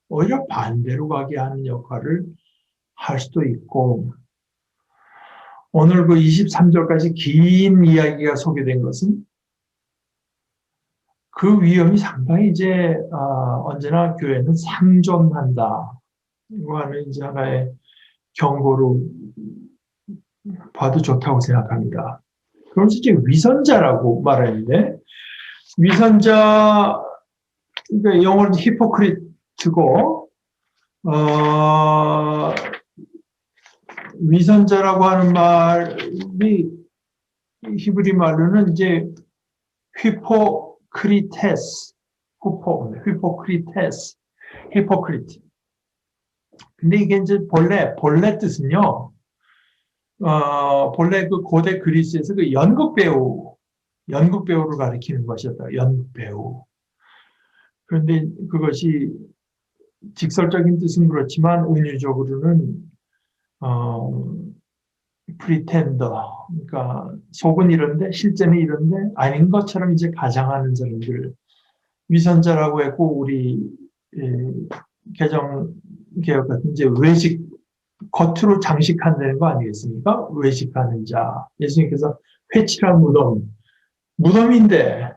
Speaker 1: 오히려 반대로 가게 하는 역할을 할 수도 있고 오늘 그 23절까지 긴 이야기가 소개된 것은 그 위험이 상당히 이제 언제나 교회는 상존한다. 이거 하는 이제 하나의 경고로 봐도 좋다고 생각합니다. 그러면서 이제 위선자라고 말하는데 위선자 그러니까 영어로 히포크리트고 위선자라고 하는 말이 히브리 말로는 이제 히포크리테스, 히포크리트. 근데 이게 이제 본래 뜻은요, 본래 그 고대 그리스에서 그 연극배우를 가리키는 것이었다. 연극배우. 그런데 그것이 직설적인 뜻은 그렇지만 은유적으로는 프리텐더, 그러니까 속은 이런데 실제는 이런데 아닌 것처럼 이제 가장하는 사람들 위선자라고 했고 우리 개정 개혁 같은 이제 외식 겉으로 장식한다는 거 아니겠습니까? 외식하는 자 예수님께서 회칠한 무덤인데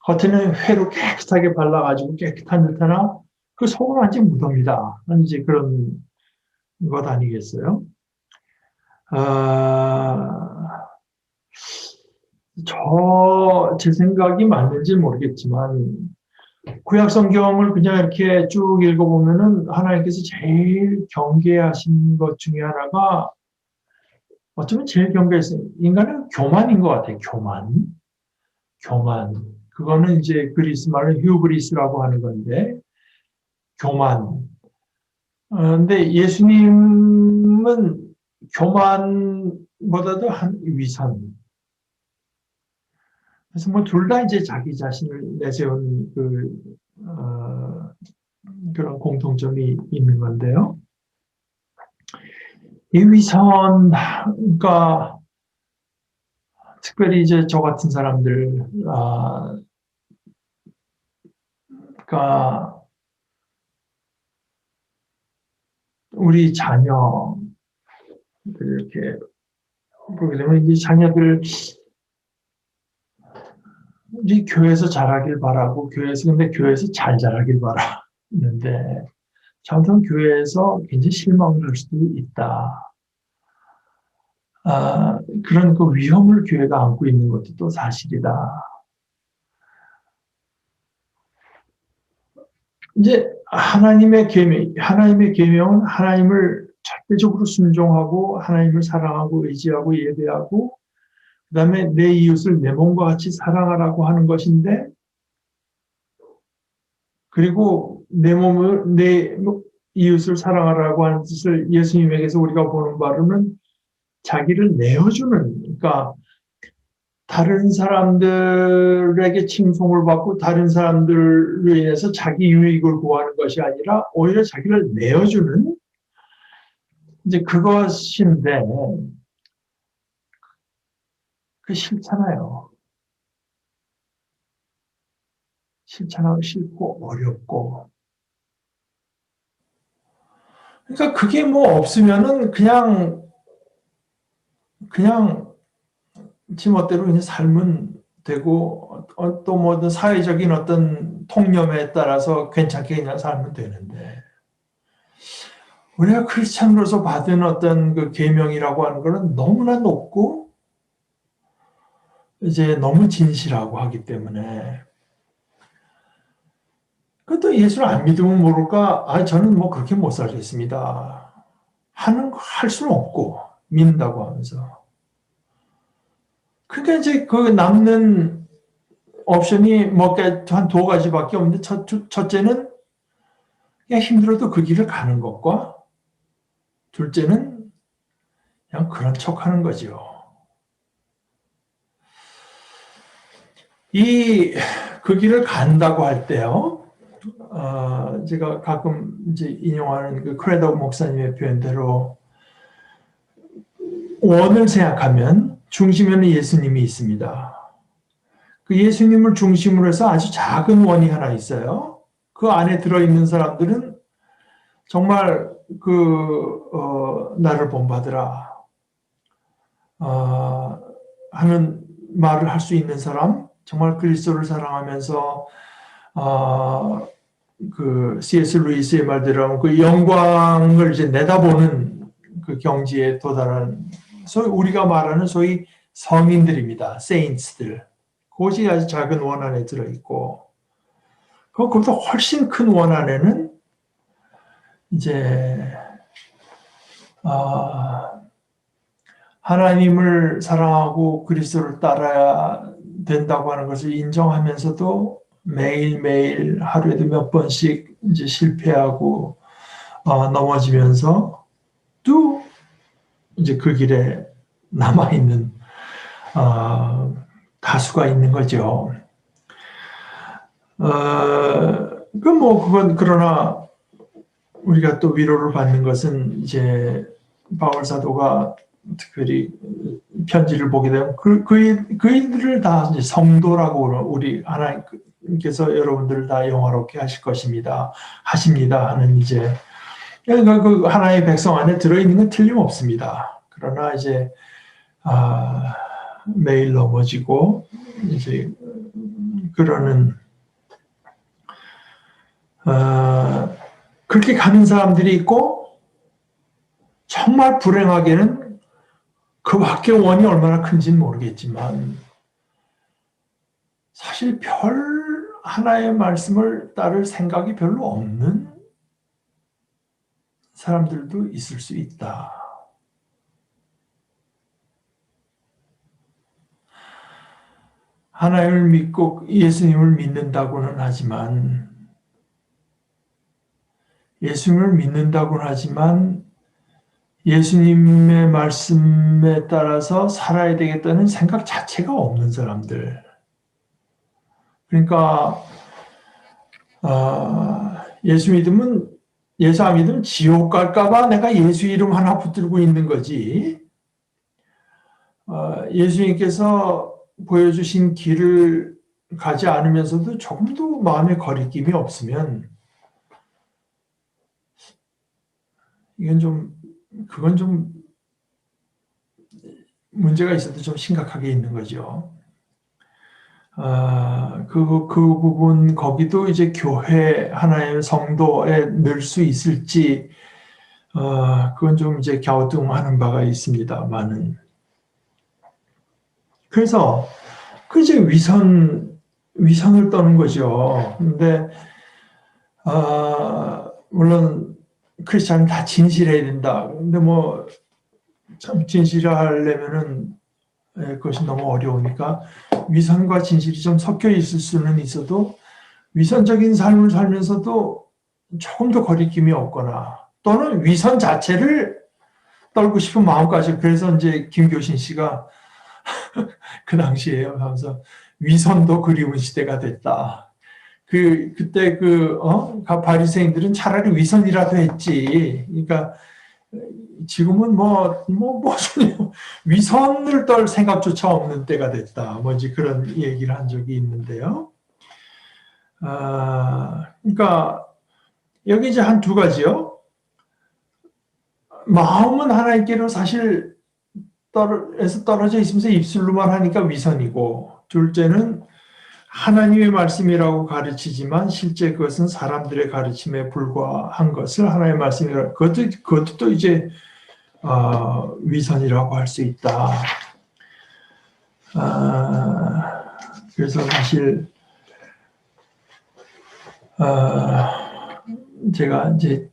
Speaker 1: 겉에는 회로 깨끗하게 발라가지고 깨끗한 듯하나 그 속은 완전 무덤이다. 이제 그런 것 아니겠어요? 제 생각이 맞는지 모르겠지만 구약 성경을 그냥 이렇게 쭉 읽어보면은 하나님께서 제일 경계하신 것 중에 하나가 어쩌면 제일 경계했어요. 인간은 교만인 것 같아요. 교만. 그거는 이제 그리스 말로 휴브리스라고 하는 건데 교만. 근데 예수님은 교만보다도 한 위선. 그래서 뭐 둘 다 이제 자기 자신을 내세운 그런 공통점이 있는 건데요. 이 위선, 그러니까 특별히 이제 저 같은 사람들, 그러니까 우리 자녀 이렇게 보게 되면 이 자녀들 이 교회에서 자라길 바라고 근데 교회에서 잘 자라길 바라는데 잘못하면 교회에서 굉장히 실망을 할 수도 있다. 그런 그 위험을 교회가 안고 있는 것도 또 사실이다. 이제 하나님의 계명은 하나님을 절대적으로 순종하고 하나님을 사랑하고 의지하고 예배하고 그다음에 내 이웃을 내 몸과 같이 사랑하라고 하는 것인데 그리고 내 이웃을 사랑하라고 하는 뜻을 예수님에게서 우리가 보는 바로는 자기를 내어주는 그러니까 다른 사람들에게 칭송을 받고 다른 사람들로 인해서 자기 유익을 구하는 것이 아니라 오히려 자기를 내어주는 이제 그것인데 그 싫잖아요. 싫잖아요. 싫고 어렵고. 그러니까 그게 뭐 없으면은 그냥 지멋대로 그냥 살면 되고 또 뭐 사회적인 어떤 통념에 따라서 괜찮게 그냥 살면 되는데 우리가 크리스찬으로서 받은 어떤 그 계명이라고 하는 거는 너무나 높고 이제 너무 진실하고 하기 때문에 그것도 예수를 안 믿으면 모를까? 저는 뭐 그렇게 못 살겠습니다. 할 수는 없고 믿는다고 하면서 그러니까 이제 그 남는 옵션이 뭐 한 두 가지밖에 없는데 첫째는 그냥 힘들어도 그 길을 가는 것과 둘째는 그냥 그런 척하는 거죠. 그 길을 간다고 할 때요. 제가 가끔 이제 인용하는 그 크레도 목사님의 표현대로 원을 생각하면 중심에는 예수님이 있습니다. 그 예수님을 중심으로 해서 아주 작은 원이 하나 있어요. 그 안에 들어있는 사람들은 정말 나를 본받으라. 하는 말을 할 수 있는 사람, 정말 그리스도를 사랑하면서 그 C.S. 루이스의 말대로 하면 그 영광을 이제 내다보는 그 경지에 도달한 소위 우리가 말하는 소위 성인들입니다. 세인트들. 그것이 아주 작은 원 안에 들어있고 그것보다 훨씬 큰 원 안에는 이제 하나님을 사랑하고 그리스도를 따라야 된다고 하는 것을 인정하면서도 매일매일 하루에도 몇 번씩 이제 실패하고 넘어지면서 또 이제 그 길에 남아있는 다수가 있는 거죠. 그건 그러나 우리가 또 위로를 받는 것은 이제 바울 사도가 특별히 편지를 보게 되면 그이들을 다 이제 성도라고 우리 하나님께서 여러분들을 다 영화롭게 하실 것입니다. 하십니다 하는 이제 그러니까 그 하나의 백성 안에 들어있는 건 틀림없습니다. 그러나 이제 매일 넘어지고 이제 그러는 그렇게 가는 사람들이 있고 정말 불행하게는 그 밖의 원이 얼마나 큰지는 모르겠지만 사실 별 하나의 말씀을 따를 생각이 별로 없는 사람들도 있을 수 있다. 하나님을 믿고 예수님을 믿는다고는 하지만 예수님의 말씀에 따라서 살아야 되겠다는 생각 자체가 없는 사람들. 그러니까 예수 안 믿으면 지옥 갈까봐 내가 예수 이름 하나 붙들고 있는 거지. 예수님께서 보여주신 길을 가지 않으면서도 조금도 마음에 거리낌이 없으면 그건 좀 문제가 있어도 좀 심각하게 있는 거죠. 그 부분, 거기도 이제 교회, 하나의 성도에 넣을 수 있을지, 그건 좀 이제 갸우뚱하는 바가 있습니다만은. 그래서, 그 이제 위선을 떠는 거죠. 근데, 물론, 크리스찬은 다 진실해야 된다. 근데 참 진실하려면은 그것이 너무 어려우니까 위선과 진실이 좀 섞여 있을 수는 있어도 위선적인 삶을 살면서도 조금 더 거리낌이 없거나 또는 위선 자체를 떨고 싶은 마음까지 그래서 이제 김교신 씨가 그 당시에 하면서 위선도 그리운 시대가 됐다. 그때 바리새인들은 차라리 위선이라도 했지. 그러니까 지금은 위선을 떨 생각조차 없는 때가 됐다. 이제 그런 얘기를 한 적이 있는데요. 그러니까 여기 이제 한 두 가지요. 마음은 하나님께로 사실 떨어져 있으면서 입술로만 하니까 위선이고, 둘째는 하나님의 말씀이라고 가르치지만 실제 그것은 사람들의 가르침에 불과한 것을 하나님의 말씀이라고, 그것도 또 이제 위선이라고 할 수 있다. 그래서 사실 제가 이제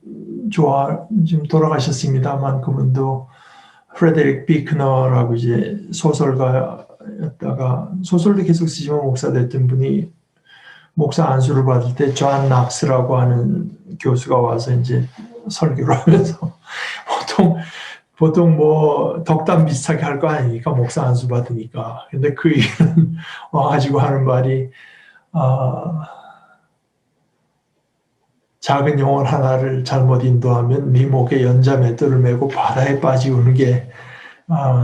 Speaker 1: 지금 돌아가셨습니다만 그분도 프레데릭 비크너라고 이제 소설가였다가 소설도 계속 쓰지만 목사 됐던 분이 목사 안수를 받을 때 존 낙스라고 하는 교수가 와서 이제 설교를 하면서 보통 덕담 비슷하게 할 거 아니니까 목사 안수 받으니까. 근데 그 얘기는 와가지고 하는 말이 작은 영혼 하나를 잘못 인도하면 네 목에 연자맷돌을 메고 바다에 빠지우는 게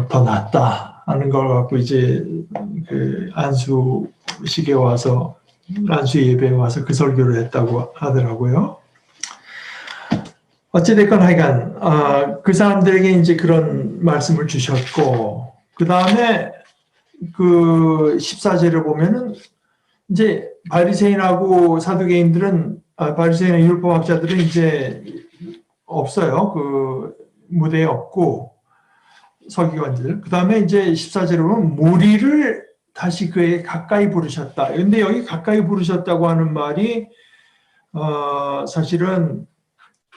Speaker 1: 더 낫다 하는 걸 갖고 이제 그 안수식에 와서 안수 예배에 와서 그 설교를 했다고 하더라고요. 어찌됐건 하여간 그 사람들에게 이제 그런 말씀을 주셨고 그 다음에 그 14절을 보면은 이제 바리새인하고 사두개인들은 바리새인의 율법학자들은 이제 없어요. 그 무대에 없고 서기관들. 그 다음에 이제 14절에 보면 무리를 다시 그에 가까이 부르셨다. 근데 여기 가까이 부르셨다고 하는 말이 사실은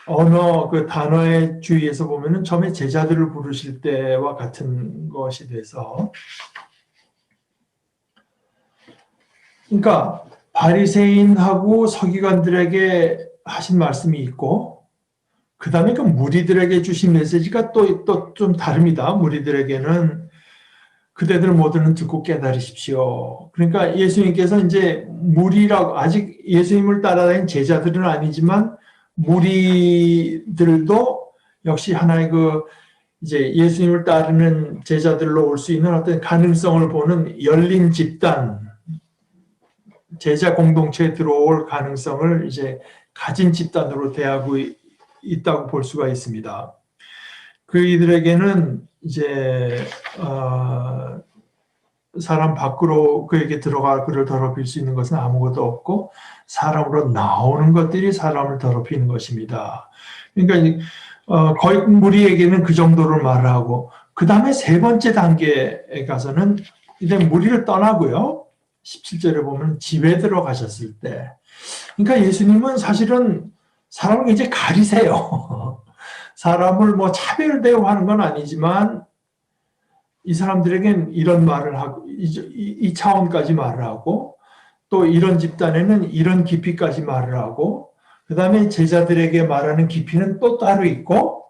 Speaker 1: 언어 그 단어의 주의에서 보면은 처음에 제자들을 부르실 때와 같은 것이 돼서, 그러니까 바리새인하고 서기관들에게 하신 말씀이 있고, 그 다음에 그 무리들에게 주신 메시지가 또 좀 다릅니다. 무리들에게는 그대들 모두는 듣고 깨달으십시오. 그러니까 예수님께서 이제 무리라고, 아직 예수님을 따라다닌 제자들은 아니지만 무리들도 역시 하나의 그 이제 예수님을 따르는 제자들로 올 수 있는 어떤 가능성을 보는 열린 집단, 제자 공동체에 들어올 가능성을 이제 가진 집단으로 대하고 있다고 볼 수가 있습니다. 그이들에게는 이제 사람 밖으로 그에게 들어가 그를 더럽힐 수 있는 것은 아무것도 없고 사람으로 나오는 것들이 사람을 더럽히는 것입니다. 그러니까 거의 무리에게는 그 정도를 말하고, 그 다음에 세 번째 단계에 가서는 이제 무리를 떠나고요. 17절에 보면 집에 들어가셨을 때, 그러니까 예수님은 사실은 사람을 굉장히 가리세요. 사람을 뭐 차별 대우하는 건 아니지만 이 사람들에겐 이런 말을 하고 이 차원까지 말을 하고, 또 이런 집단에는 이런 깊이까지 말을 하고, 그 다음에 제자들에게 말하는 깊이는 또 따로 있고,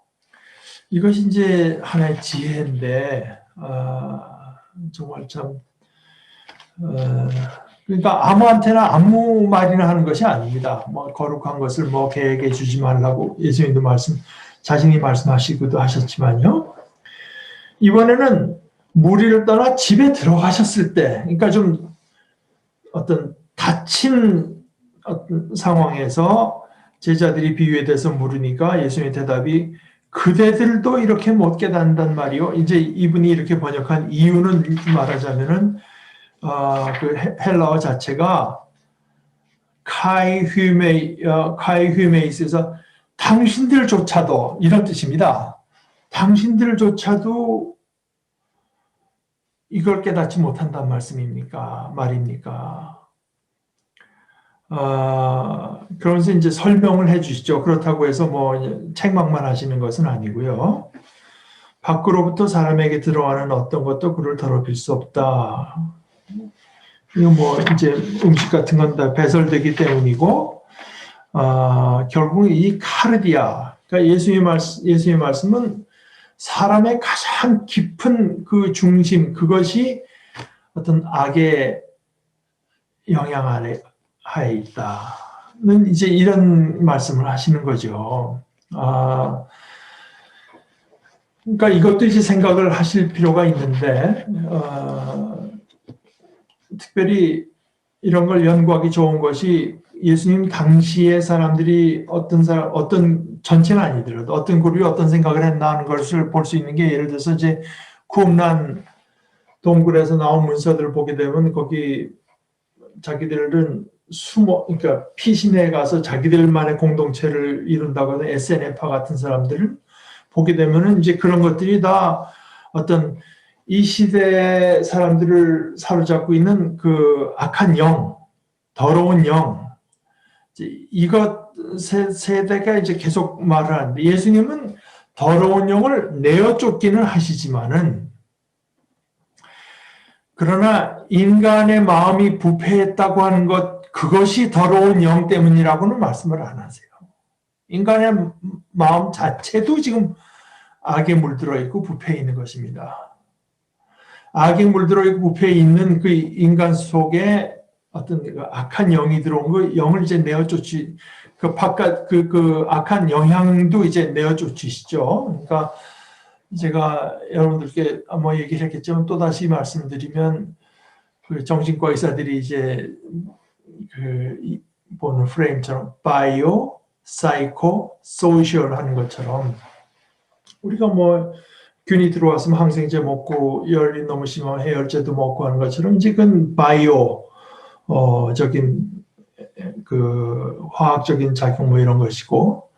Speaker 1: 이것이 이제 하나의 지혜인데 정말 참 그러니까 아무한테나 아무 말이나 하는 것이 아닙니다. 뭐 거룩한 것을 뭐 개에게 주지 말라고 예수님도 자신이 말씀하시기도 하셨지만요. 이번에는 무리를 떠나 집에 들어가셨을 때, 그러니까 좀 어떤 닫힌 어떤 상황에서 제자들이 비유에 대해서 물으니까 예수님의 대답이 그대들도 이렇게 못 깨닫는단 말이요. 이제 이분이 이렇게 번역한 이유는 말하자면은 그 헬라어 자체가 카이휘메이스에서 당신들조차도 이런 뜻입니다. 당신들조차도 이걸 깨닫지 못한단 말입니까? 그러면서 이제 설명을 해주시죠. 그렇다고 해서 뭐 책망만 하시는 것은 아니고요. 밖으로부터 사람에게 들어가는 어떤 것도 그를 더럽힐 수 없다. 이거 뭐 이제 음식 같은 건 다 배설되기 때문이고, 결국 이 카르디아, 그러니까 예수의 말씀은 사람의 가장 깊은 그 중심, 그것이 어떤 악의 영향 하에 있다는 이제 이런 말씀을 하시는 거죠. 그러니까 이것도 이제 생각을 하실 필요가 있는데, 특별히 이런 걸 연구하기 좋은 것이 예수님 당시의 사람들이 어떤 전체는 아니더라도 어떤 그룹이 어떤 생각을 했나 하는 것을 볼 수 있는 게, 예를 들어서 이제 쿠움란 동굴에서 나온 문서들을 보게 되면 거기 자기들은 그러니까 피신해 가서 자기들만의 공동체를 이룬다고 하는 SNF파 같은 사람들을 보게 되면은 이제 그런 것들이 다 어떤 이 시대 사람들을 사로잡고 있는 그 악한 영, 더러운 영, 이것 세대가 이제 계속 말을 하는데, 예수님은 더러운 영을 내어 쫓기는 하시지만은, 그러나 인간의 마음이 부패했다고 하는 것, 그것이 더러운 영 때문이라고는 말씀을 안 하세요. 인간의 마음 자체도 지금 악에 물들어 있고 부패해 있는 것입니다. 악에 물들어 있고 부패해 있는 그 인간 속에 어떤 악한 영이 들어온 그 영을 이제 내어 쫓지, 그 바깥 그 악한 영향도 이제 내어 쫓으시죠. 그러니까 제가 여러분들께 뭐 얘기를 했겠지만 또 다시 말씀드리면, 그 정신과 의사들이 이제 보는 프레임처럼 바이오, 사이코, 소셜 하는 것처럼, 우리가 뭐 균이 들어왔으면 항생제 먹고 열이 너무 심하면 해열제도 먹고 하는 것처럼 이제 그건 바이오 적인 그 화학적인 작용 뭐 이런 것이고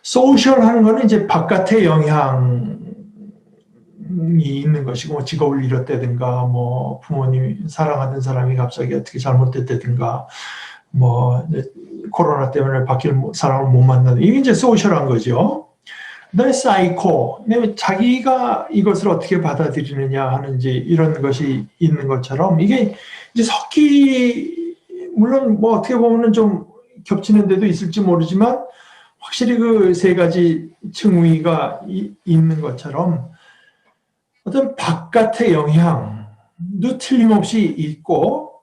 Speaker 1: 소셜 하는 거는 이제 바깥의 영향이 있는 것이고 뭐 직업을 잃었다든가 뭐 부모님이 사랑하던 사람이 갑자기 어떻게 잘못됐다든가 뭐 코로나 때문에 밖에 사람을 못 만나는 이게 이제 소셜한 거죠. 그다음에 사이코, 자기가 이것을 어떻게 받아들이느냐 하는 이제 이런 것이 있는 것처럼 이게 이제 물론 뭐 어떻게 보면은 좀 겹치는 데도 있을지 모르지만 확실히 그 세 가지 층위가 있는 것처럼 어떤 바깥의 영향도 틀림없이 있고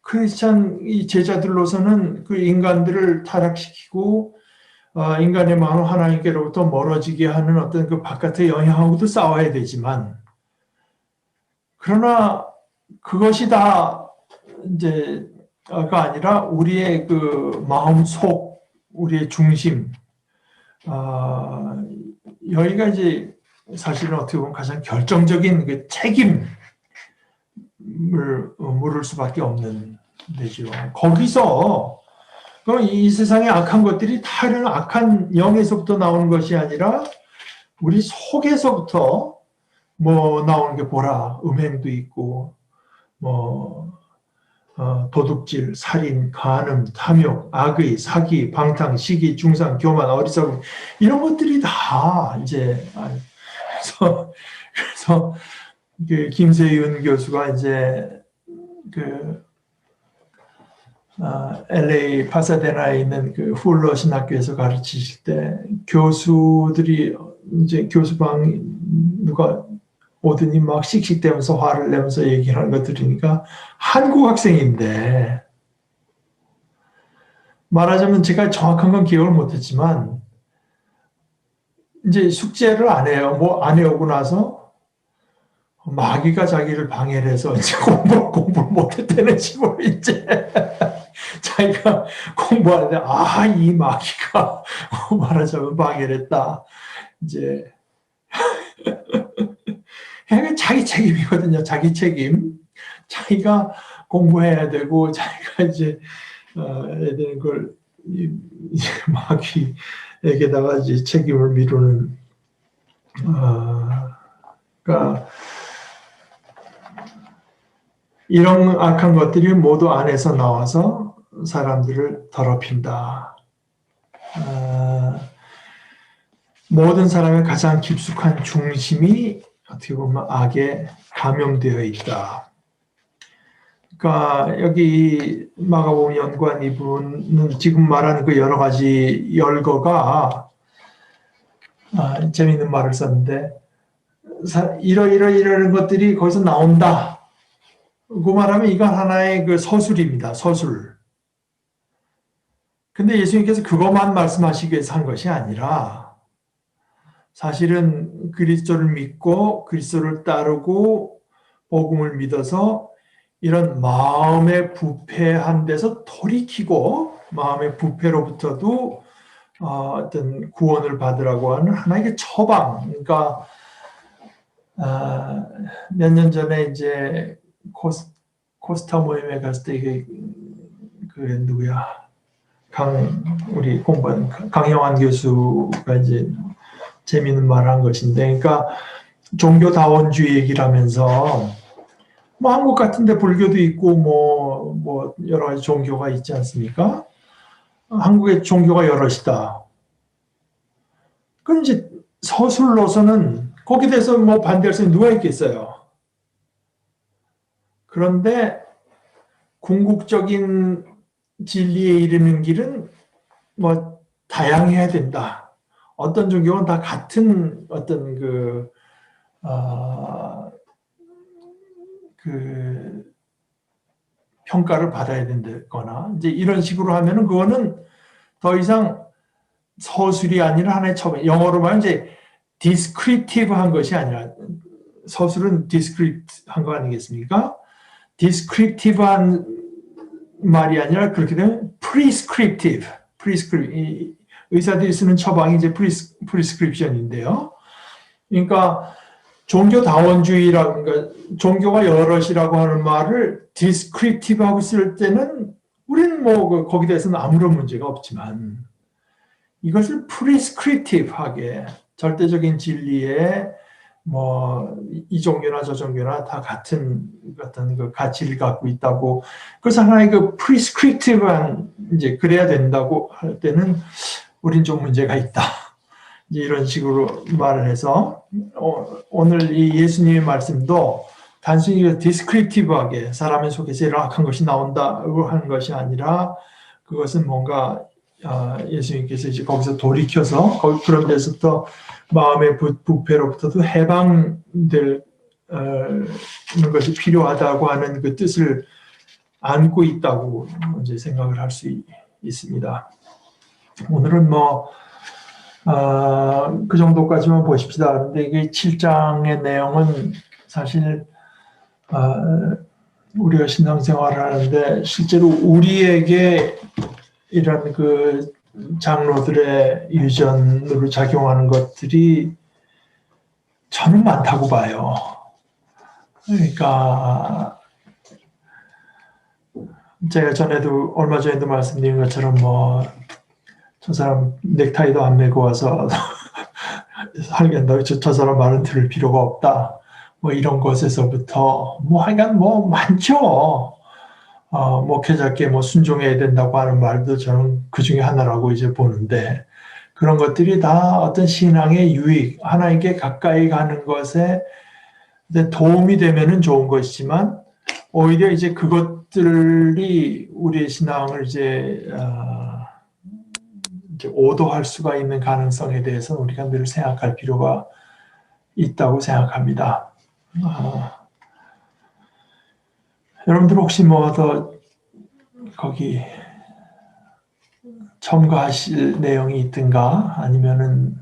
Speaker 1: 크리스찬 이 제자들로서는 그 인간들을 타락시키고 인간의 마음을 하나님께로부터 멀어지게 하는 어떤 그 바깥의 영향하고도 싸워야 되지만 그러나 그것이 다 이제가 아니라 우리의 그 마음 속 우리의 중심 여기가 이제 사실은 어떻게 보면 가장 결정적인 그 책임을 물을 수밖에 없는 데죠. 거기서 그럼 이 세상의 악한 것들이 다른 악한 영에서부터 나오는 것이 아니라 우리 속에서부터 뭐 나오는 게 보라, 음행도 있고 뭐 도둑질, 살인, 간음, 탐욕, 악의, 사기, 방탕, 시기, 중상, 교만, 어리석음 이런 것들이 다 이제 그래서 그 김세윤 교수가 이제 그 LA 파사데나에 있는 그 훌러 신학교에서 가르치실 때 교수들이 이제 교수방 누가 오더니 막 씩씩대면서 화를 내면서 얘기하는 거 들으니까 한국 학생인데 말하자면 제가 정확한 건 기억을 못했지만 이제 숙제를 안 해요. 뭐 안 해오고 나서 마귀가 자기를 방해를 해서 이제 공부를 못했다는 식으로 이제 자기가 공부하는데 이 마귀가 말하자면 방해를 했다. 이제 자기 책임이거든요. 자기 책임. 자기가 공부해야 되고 자기가 이제 해야 되는 걸 마귀에게다가 이제 책임을 미루는 그러니까 이런 악한 것들이 모두 안에서 나와서 사람들을 더럽힌다. 모든 사람의 가장 깊숙한 중심이 어떻게 보면 악에 감염되어 있다. 그러니까 여기 마가복음 연구한 이분은 지금 말하는 그 여러 가지 열거가 재미있는 말을 썼는데 이러이러이러는 것들이 거기서 나온다. 그 말하면 이건 하나의 그 서술입니다. 서술. 근데 예수님께서 그것만 말씀하시기 위해서 한 것이 아니라 사실은 그리스도를 믿고 그리스도를 따르고 복음을 믿어서 이런 마음의 부패한 데서 돌이키고 마음의 부패로부터도 어떤 구원을 받으라고 하는 하나의 처방. 그러니까 몇 년 전에 이제 코스타 모임에 갔을 때 이게 그 누구야 우리 공부한 강영환 교수가 이제 재미있는 말을 한 것인데, 그러니까 종교다원주의 얘기를 하면서 뭐 한국 같은데 불교도 있고 뭐 여러 가지 종교가 있지 않습니까? 한국의 종교가 여럿이다. 그럼 이제 서술로서는 거기에 대해서 뭐 반대할 사람이 누가 있겠어요? 그런데 궁극적인 진리에 이르는 길은 뭐 다양해야 된다. 어떤 종교는 다 같은 어떤 그 평가를 받아야 된다거나 이제 이런 식으로 하면은 그거는 더 이상 서술이 아니라 하나의 처방. 영어로 말하면 이제 descriptive한 것이 아니라 서술은 descript한 거 아니겠습니까? descriptive한 말이 아니라 그렇게 되면 prescriptive. 의사들이 쓰는 처방이 이제 prescription인데요. 그러니까 종교다원주의라든가 종교가 여럿이라고 하는 말을 디스크립티브하고 쓸 때는 우리는 뭐 거기에 대해서는 아무런 문제가 없지만 이것을 프리스크립티브하게 절대적인 진리에 뭐 이 종교나 저 종교나 다 같은 어떤 그 가치를 갖고 있다고 그래서 하나의 그 프리스크립티브한 이제 그래야 된다고 할 때는 우린 좀 문제가 있다. 이제 이런 식으로 말을 해서 오늘 이 예수님의 말씀도 단순히 디스크립티브하게 사람의 속에 제일 악한 것이 나온다고 하는 것이 아니라 그것은 뭔가 예수님께서 이제 거기서 돌이켜서 그런 데서부터 마음의 부패로부터도 해방될 것이 필요하다고 하는 그 뜻을 안고 있다고 이제 생각을 할 수 있습니다. 오늘은 뭐 그 정도까지만 보십시다. 그런데 이게 7장의 내용은 사실 우리가 신앙생활을 하는데 실제로 우리에게 이런 그 장로들의 유전으로 작용하는 것들이 저는 많다고 봐요. 그러니까 제가 얼마 전에도 말씀드린 것처럼 뭐 저 사람 넥타이도 안 메고 와서 살겠다고 저 사람 말은 들을 필요가 없다. 뭐 이런 것에서부터 뭐 하여간 뭐 많죠. 목회자께 뭐 순종해야 된다고 하는 말도 저는 그 중에 하나라고 이제 보는데 그런 것들이 다 어떤 신앙의 유익, 하나님께 가까이 가는 것에 도움이 되면은 좋은 것이지만 오히려 이제 그것들이 우리의 신앙을 이제 오도할 수가 있는 가능성에 대해서는 우리가 늘 생각할 필요가 있다고 생각합니다. 여러분들 혹시 뭐 더 거기 첨가하실 내용이 있든가 아니면은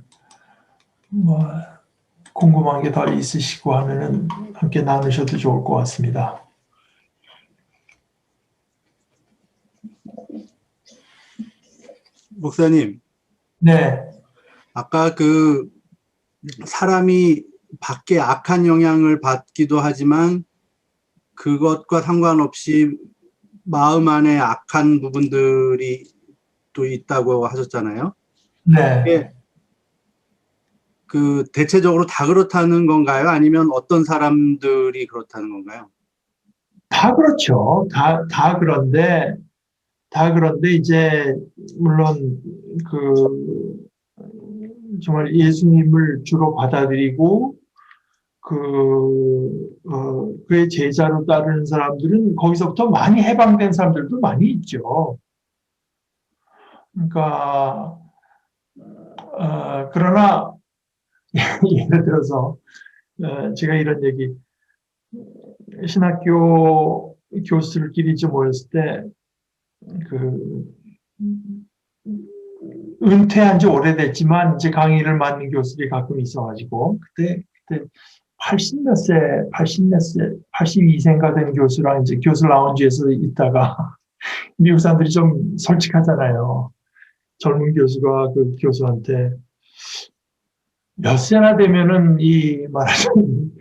Speaker 1: 뭐 궁금한 게 더 있으시고 하면은 함께 나누셔도 좋을 것 같습니다.
Speaker 2: 목사님.
Speaker 1: 네.
Speaker 2: 아까 그 사람이 밖에 악한 영향을 받기도 하지만 그것과 상관없이 마음 안에 악한 부분들이 또 있다고 하셨잖아요.
Speaker 1: 네.
Speaker 2: 그 대체적으로 다 그렇다는 건가요? 아니면 어떤 사람들이 그렇다는 건가요?
Speaker 1: 다 그렇죠. 다 그런데 이제 물론 그 정말 예수님을 주로 받아들이고 그의 제자로 따르는 사람들은 거기서부터 많이 해방된 사람들도 많이 있죠. 그러니까 그러나 예를 들어서 제가 이런 얘기 신학교 교수들끼리 좀 모였을 때 그 은퇴한 지 오래됐지만 이제 강의를 맡는 교수들이 가끔 있어가지고 그때 82세인가 된 교수랑 이제 교수 라운지에서 있다가 미국 사람들이 좀 솔직하잖아요. 젊은 교수가 그 교수한테 몇 세나 되면은 이 말하자면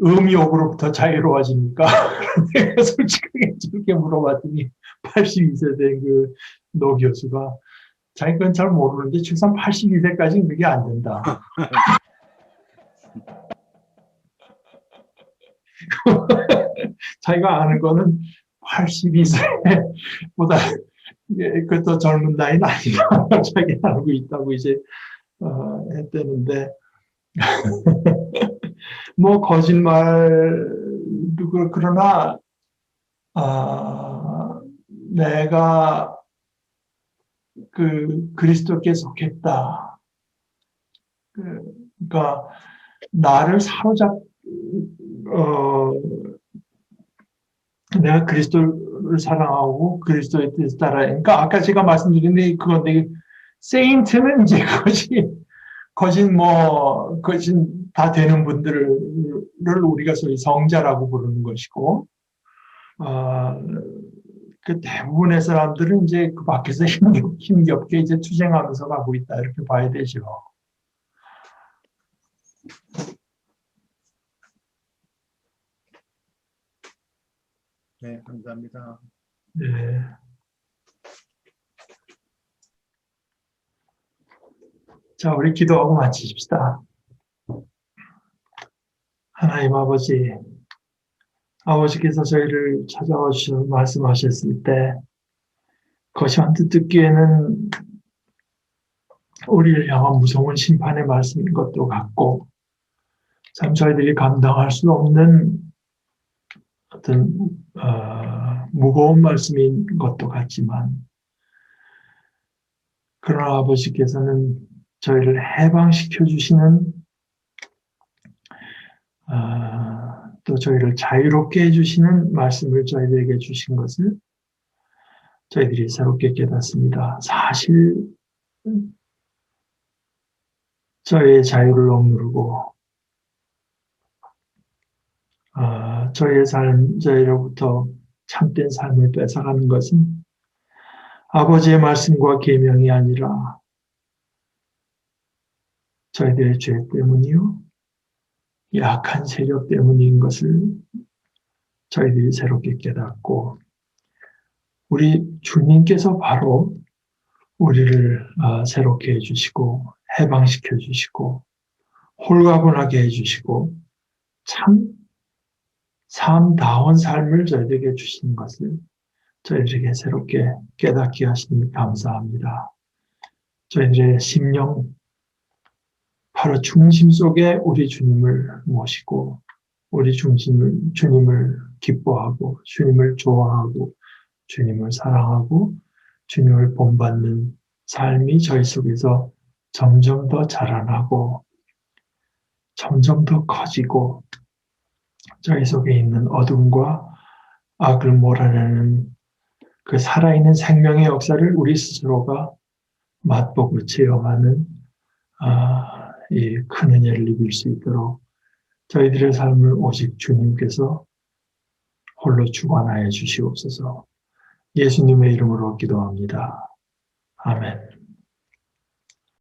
Speaker 1: 음욕으로부터 자유로워집니까? 내가 솔직하게 저렇게 물어봤더니 82세 된 그 노 교수가 자기 건 잘 모르는데 최소한 82세까지는 그게 안 된다. 자기가 아는 거는 82세보다 그것도 젊은 나이는 아니다. 자기가 알고 있다고 이제 했다는데 뭐 거짓말도 그러나 내가 그 그리스도께 속했다. 그러니까 나를 내가 그리스도를 사랑하고 그리스도의 뜻에 따라. 그러니까 아까 제가 말씀드린 그건데 세인트는 이제 거짓 다 되는 분들을 우리가 소위 성자라고 부르는 것이고, 그 대부분의 사람들은 이제 그 밖에서 힘겹게 이제 투쟁하면서 가고 있다 이렇게 봐야 되죠.
Speaker 2: 네, 감사합니다.
Speaker 1: 네. 자, 우리 기도하고 마치십시다. 하나님 아버지, 아버지께서 저희를 찾아와 주셔서 말씀하셨을 때 그것이 언뜻 듣기에는 우리를 향한 무서운 심판의 말씀인 것도 같고 참 저희들이 감당할 수 없는 어떤 무거운 말씀인 것도 같지만 그러나 아버지께서는 저희를 해방시켜 주시는 또 저희를 자유롭게 해주시는 말씀을 저희들에게 주신 것을 저희들이 새롭게 깨닫습니다. 사실 저희의 자유를 억누르고 저희의 삶, 저희로부터 참된 삶을 뺏어가는 것은 아버지의 말씀과 계명이 아니라 저희들의 죄 때문이요, 약한 세력 때문인 것을 저희들이 새롭게 깨닫고 우리 주님께서 바로 우리를 새롭게 해주시고 해방시켜 주시고 홀가분하게 해주시고 참 삶다운 삶을 저희들에게 주시는 것을 저희들에게 새롭게 깨닫게 하시니 감사합니다. 저희들의 심령 바로 중심 속에 우리 주님을 모시고 우리 주님을 기뻐하고 주님을 좋아하고 주님을 사랑하고 주님을 본받는 삶이 저희 속에서 점점 더 자라나고 점점 더 커지고 저희 속에 있는 어둠과 악을 몰아내는 그 살아있는 생명의 역사를 우리 스스로가 맛보고 체험하는 이 큰 은혜를 입을 수 있도록 저희들의 삶을 오직 주님께서 홀로 주관하여 주시옵소서. 예수님의 이름으로 기도합니다. 아멘.